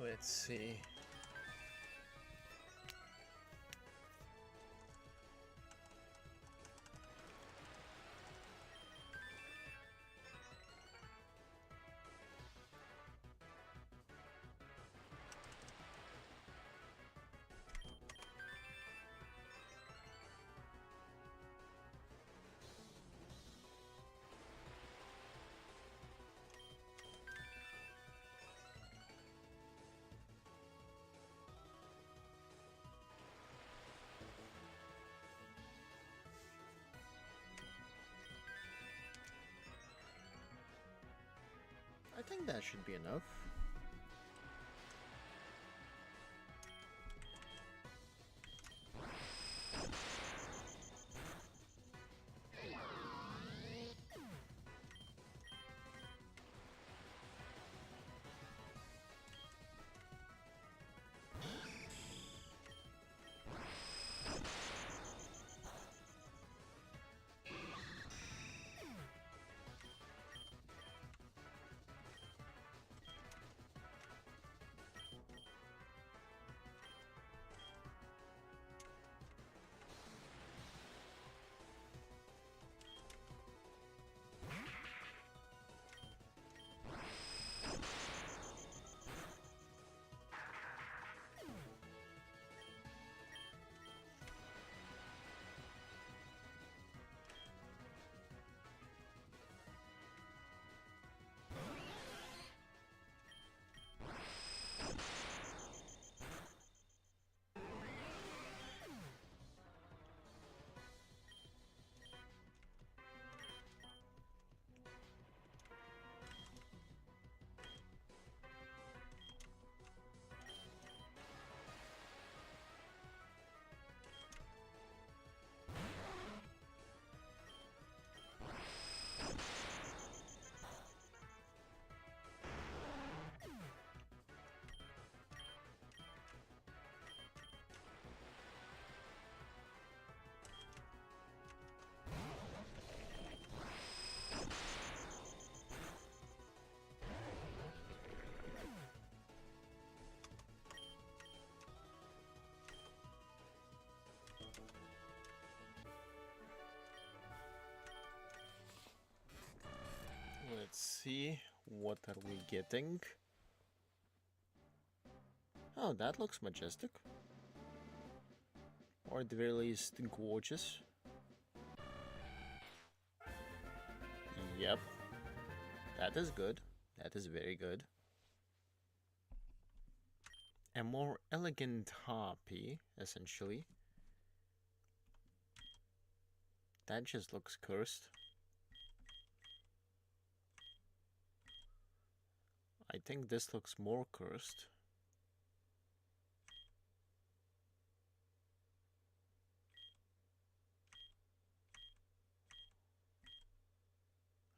Let's see. I think that should be enough. Let's see, what are we getting? Oh, that looks majestic. Or at the very least, gorgeous. Yep. That is good. That is very good. A more elegant harpy, essentially. That just looks cursed. I think this looks more cursed.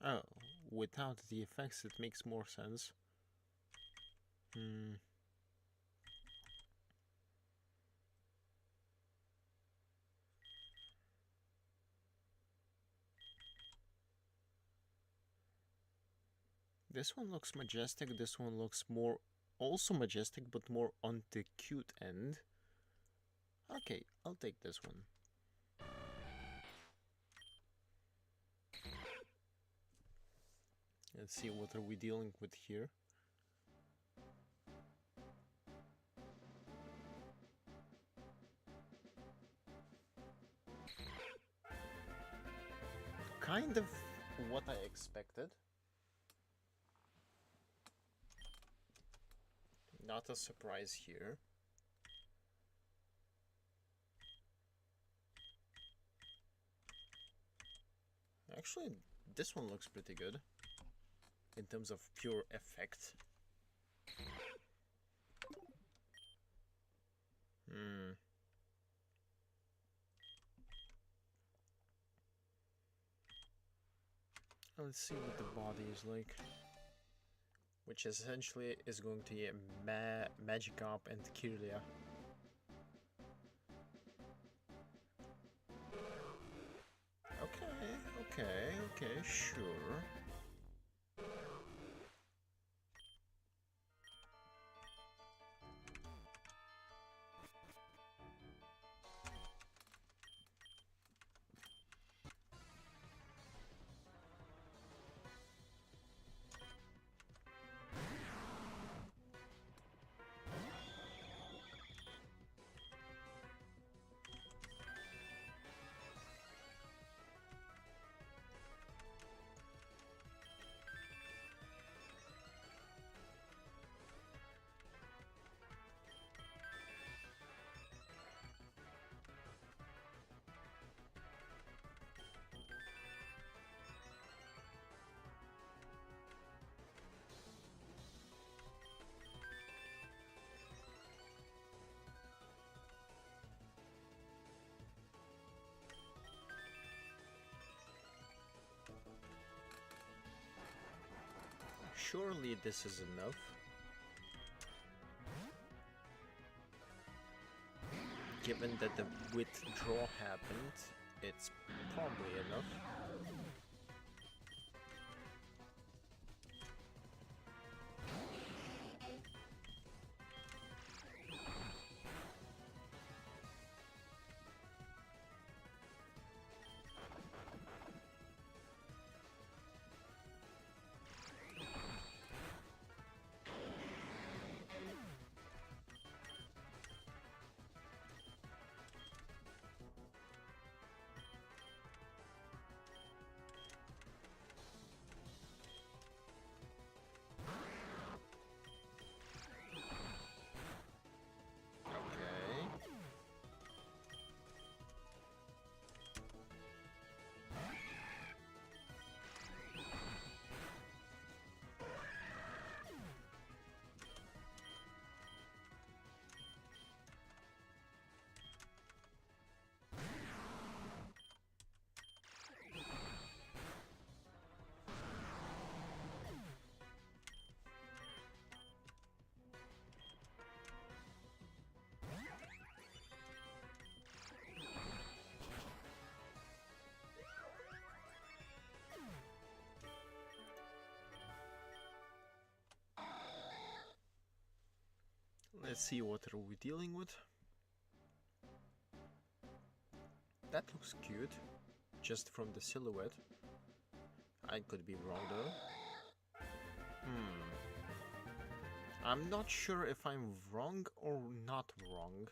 Oh, without the effects it makes more sense. This one looks majestic, this one looks more also majestic but more on the cute end. Okay, I'll take this one. Let's see what are we dealing with here. Kind of what I expected. Not a surprise here. Actually, this one looks pretty good in terms of pure effect. Let's see what the body is like. Which essentially is going to be Magikarp and Kirlia. Okay, sure. Surely this is enough. Given that the withdrawal happened, it's probably enough. Let's see what are we dealing with. That looks cute, just from the silhouette. I could be wrong though. I'm not sure if I'm wrong or not wrong.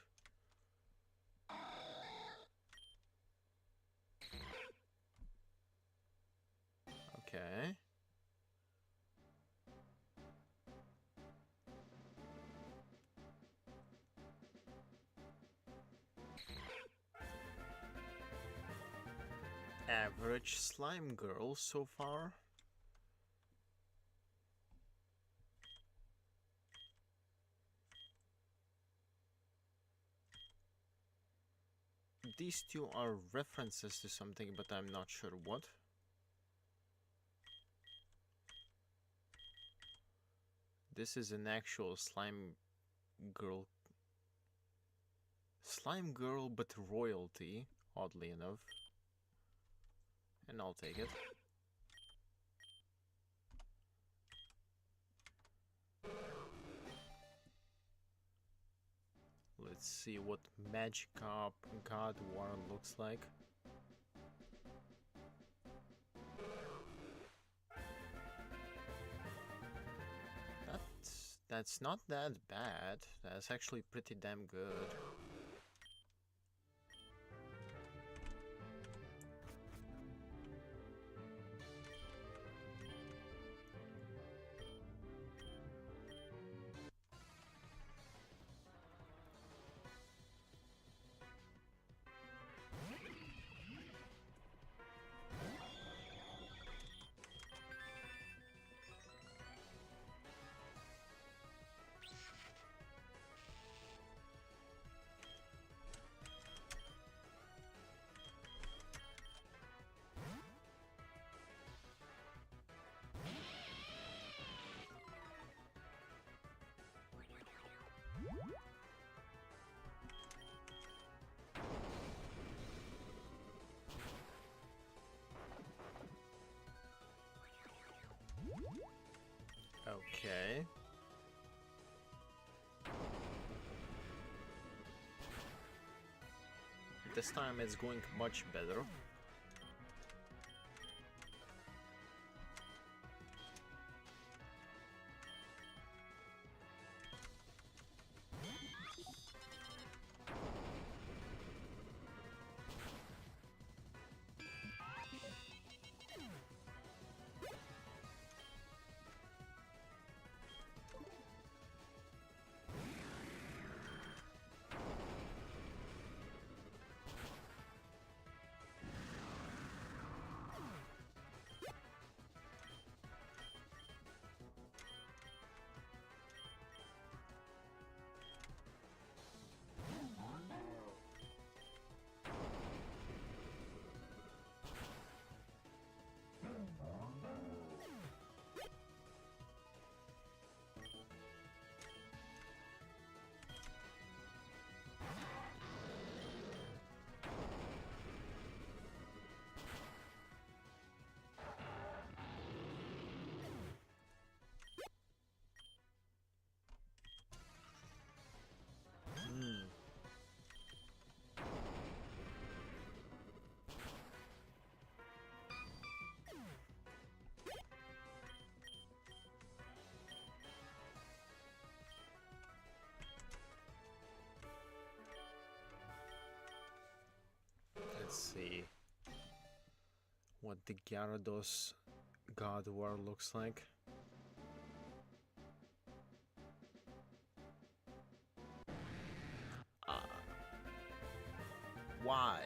Okay. Average slime girl so far. These two are references to something, but I'm not sure what. This is an actual slime girl. Slime girl, but royalty, oddly enough. And I'll take it. Let's see what Magikarp gardevoir looks like. That's not that bad. That's actually pretty damn good. Okay. This time it's going much better. Let's see what the Gyarados gardevoir looks like. Why?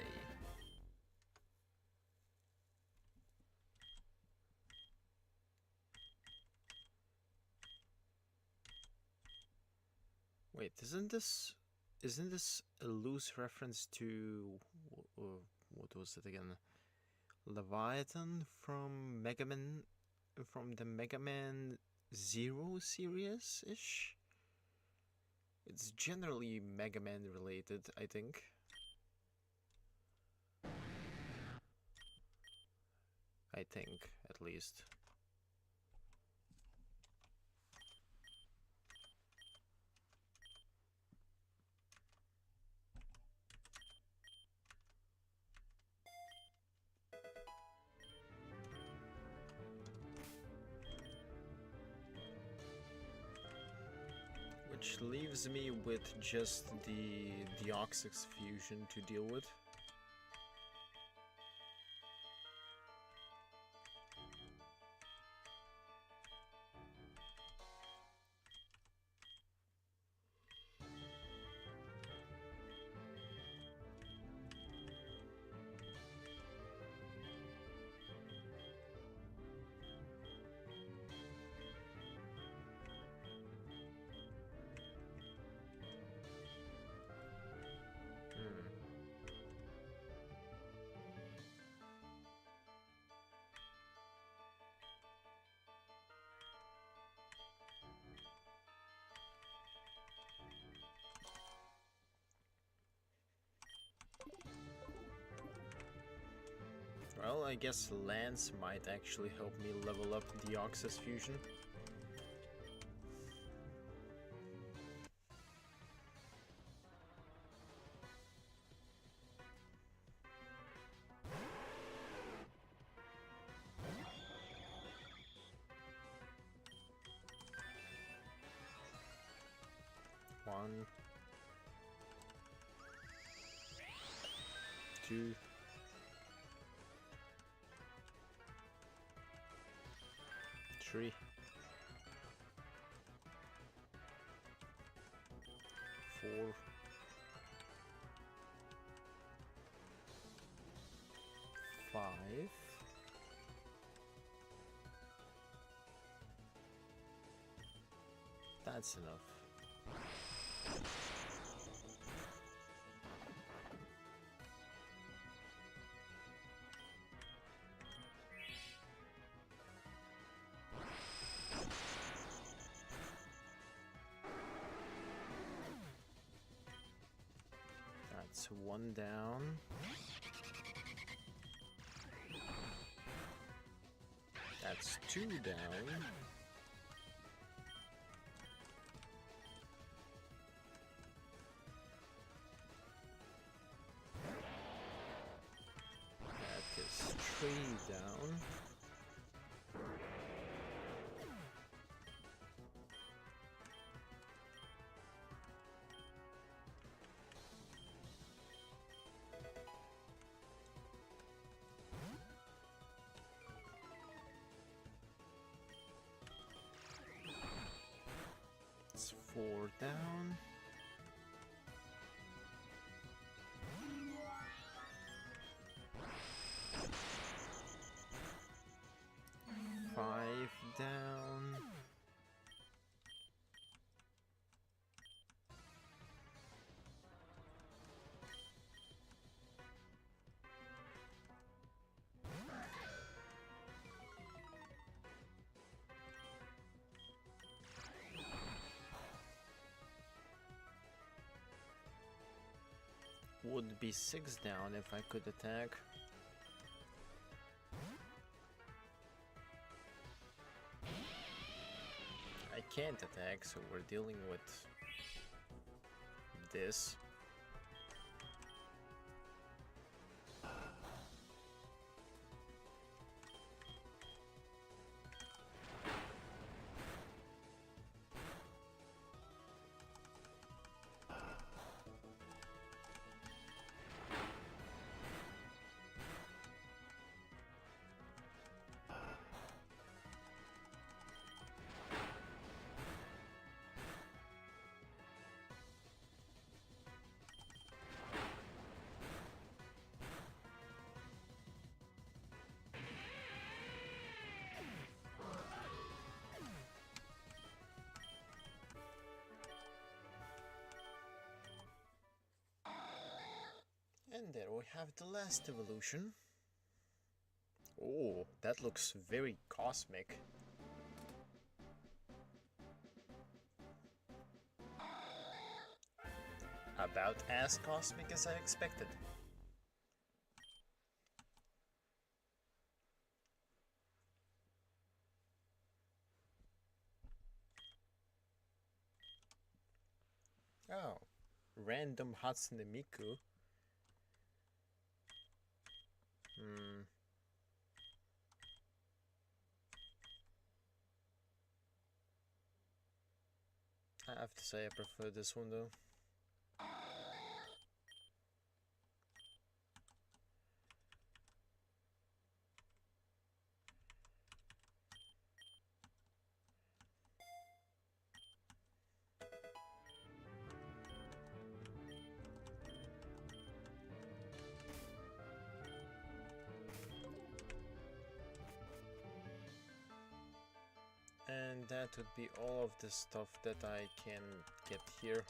Wait, isn't this a loose reference to what was it again? Leviathan from Mega Man, from the Mega Man Zero series-ish? It's generally Mega Man related, I think. I think, at least. Which leaves me with just the Deoxys fusion to deal with. Well, I guess Lance might actually help me level up Deoxys fusion. 1, 2, 3, 4, 5. That's enough. That's 1 down. That's 2 down. That is 3 down. It's 4 down. Five down. Would be 6 down if I could attack. I can't attack, so we're dealing with this. And there we have the last evolution. Oh, that looks very cosmic. About as cosmic as I expected. Oh, random Hatsune Miku. I have to say I prefer this one though. And that would be all of the stuff that I can get here.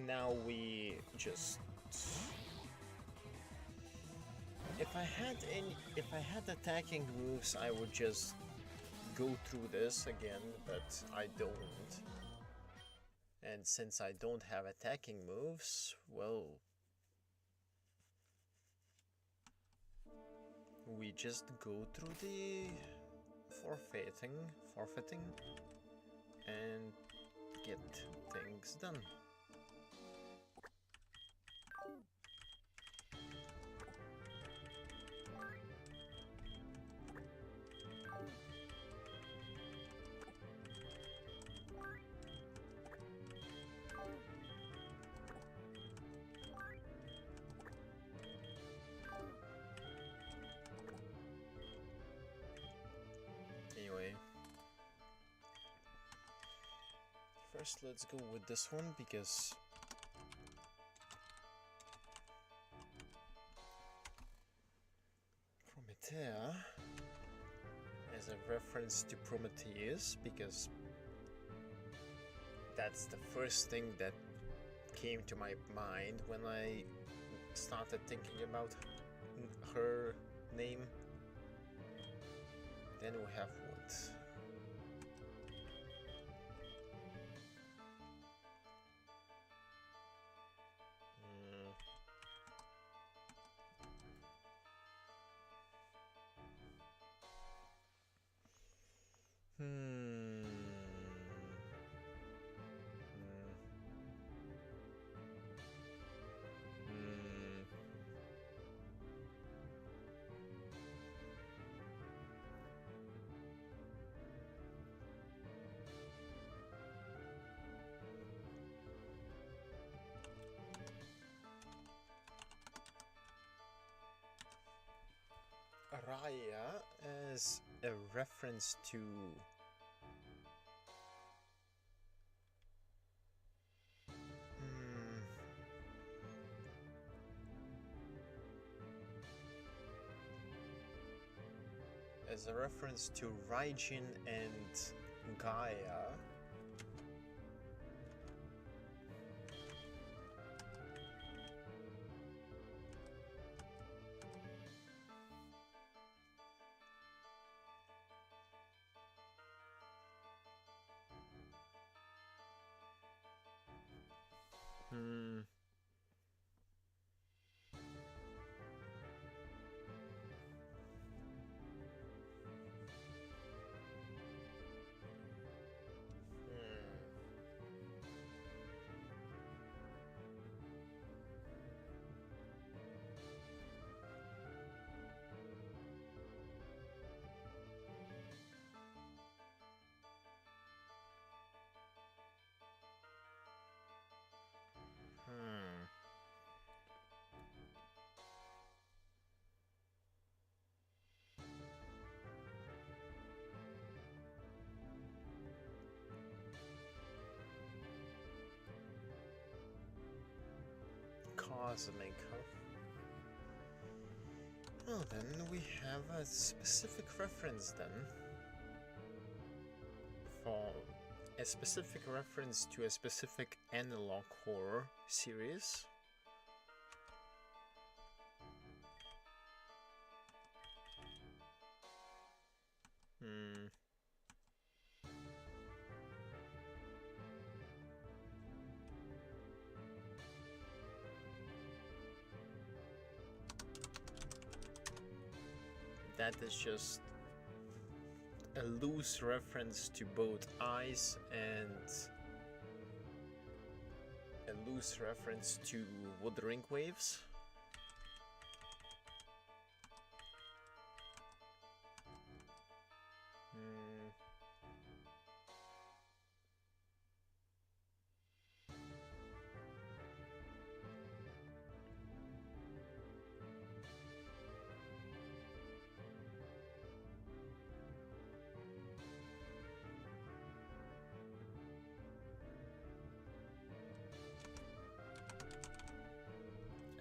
Now we just... If I had attacking moves, I would just go through this again, but I don't. And since I don't have attacking moves, well, we just go through the forfeiting, and get things done. First, let's go with this one because Promethea as a reference to Prometheus, because that's the first thing that came to my mind when I started thinking about her name. Then we have what? Raya as a reference to Raijin and Gaia. Cosmic, huh? Well, then we have a specific reference then. For a specific reference to a specific analog horror series. That is just a loose reference to both eyes and a loose reference to Wuthering Waves.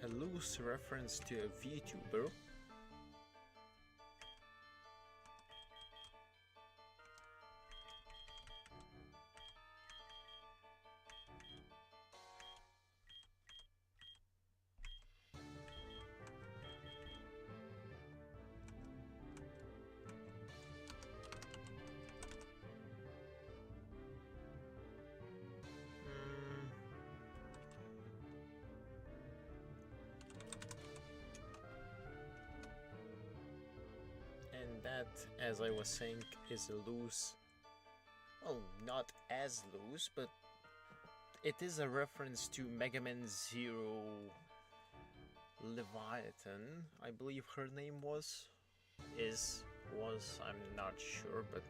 A loose reference to a VTuber. That, as I was saying, is a loose, well, not as loose, but it is a reference to Mega Man Zero Leviathan, I believe her name was, I'm not sure, but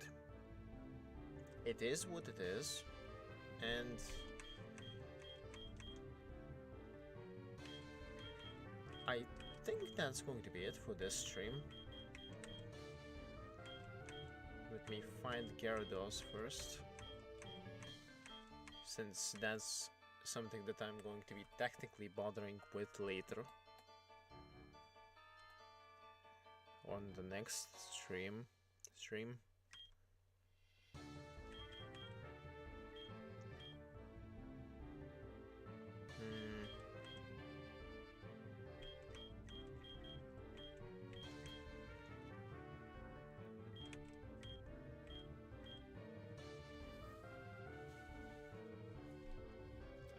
it is what it is, and I think that's going to be it for this stream. Let me find Gyarados first. since that's something that I'm going to be technically bothering with later on the next stream.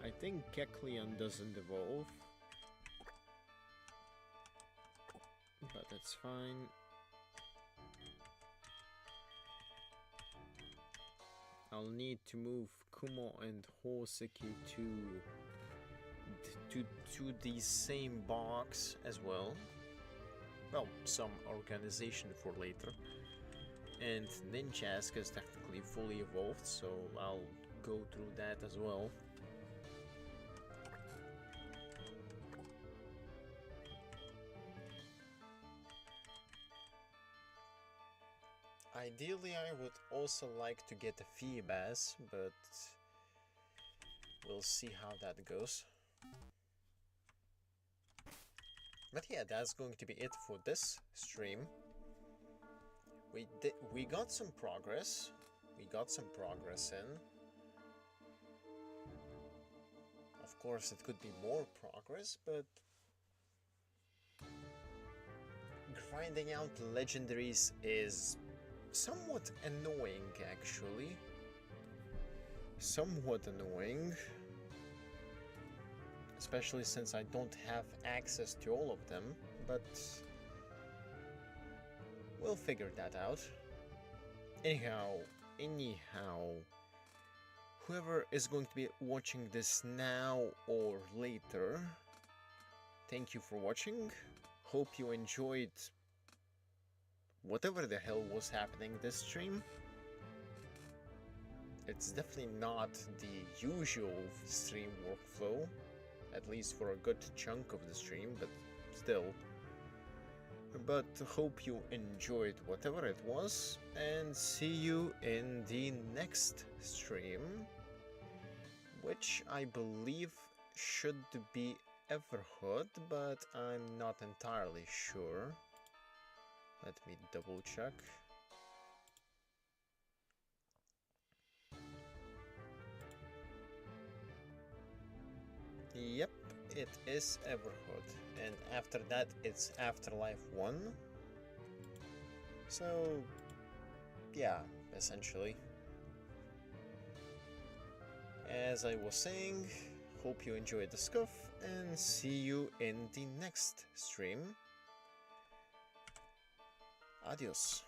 I think Kecleon doesn't evolve, but that's fine. I'll need to move Kumo and Hoseki to the same box as well. Well, some organization for later. And Ninjask is technically fully evolved, so I'll go through that as well. Ideally, I would also like to get a Feebas, but we'll see how that goes. But yeah, that's going to be it for this stream. We got some progress. We got some progress in. Of course, it could be more progress, but grinding out legendaries is somewhat annoying, actually. Somewhat annoying. Especially since I don't have access to all of them, but we'll figure that out. Anyhow, whoever is going to be watching this now or later, thank you for watching. Hope you enjoyed whatever the hell was happening this stream. It's definitely not the usual stream workflow, at least for a good chunk of the stream, but still. But hope you enjoyed whatever it was, and see you in the next stream, which I believe should be Everhood, but I'm not entirely sure. Let me double check. Yep, it is Everhood, and after that it's Afterlife 1. So, yeah, essentially. As I was saying, hope you enjoyed the scuff, and see you in the next stream. Adios.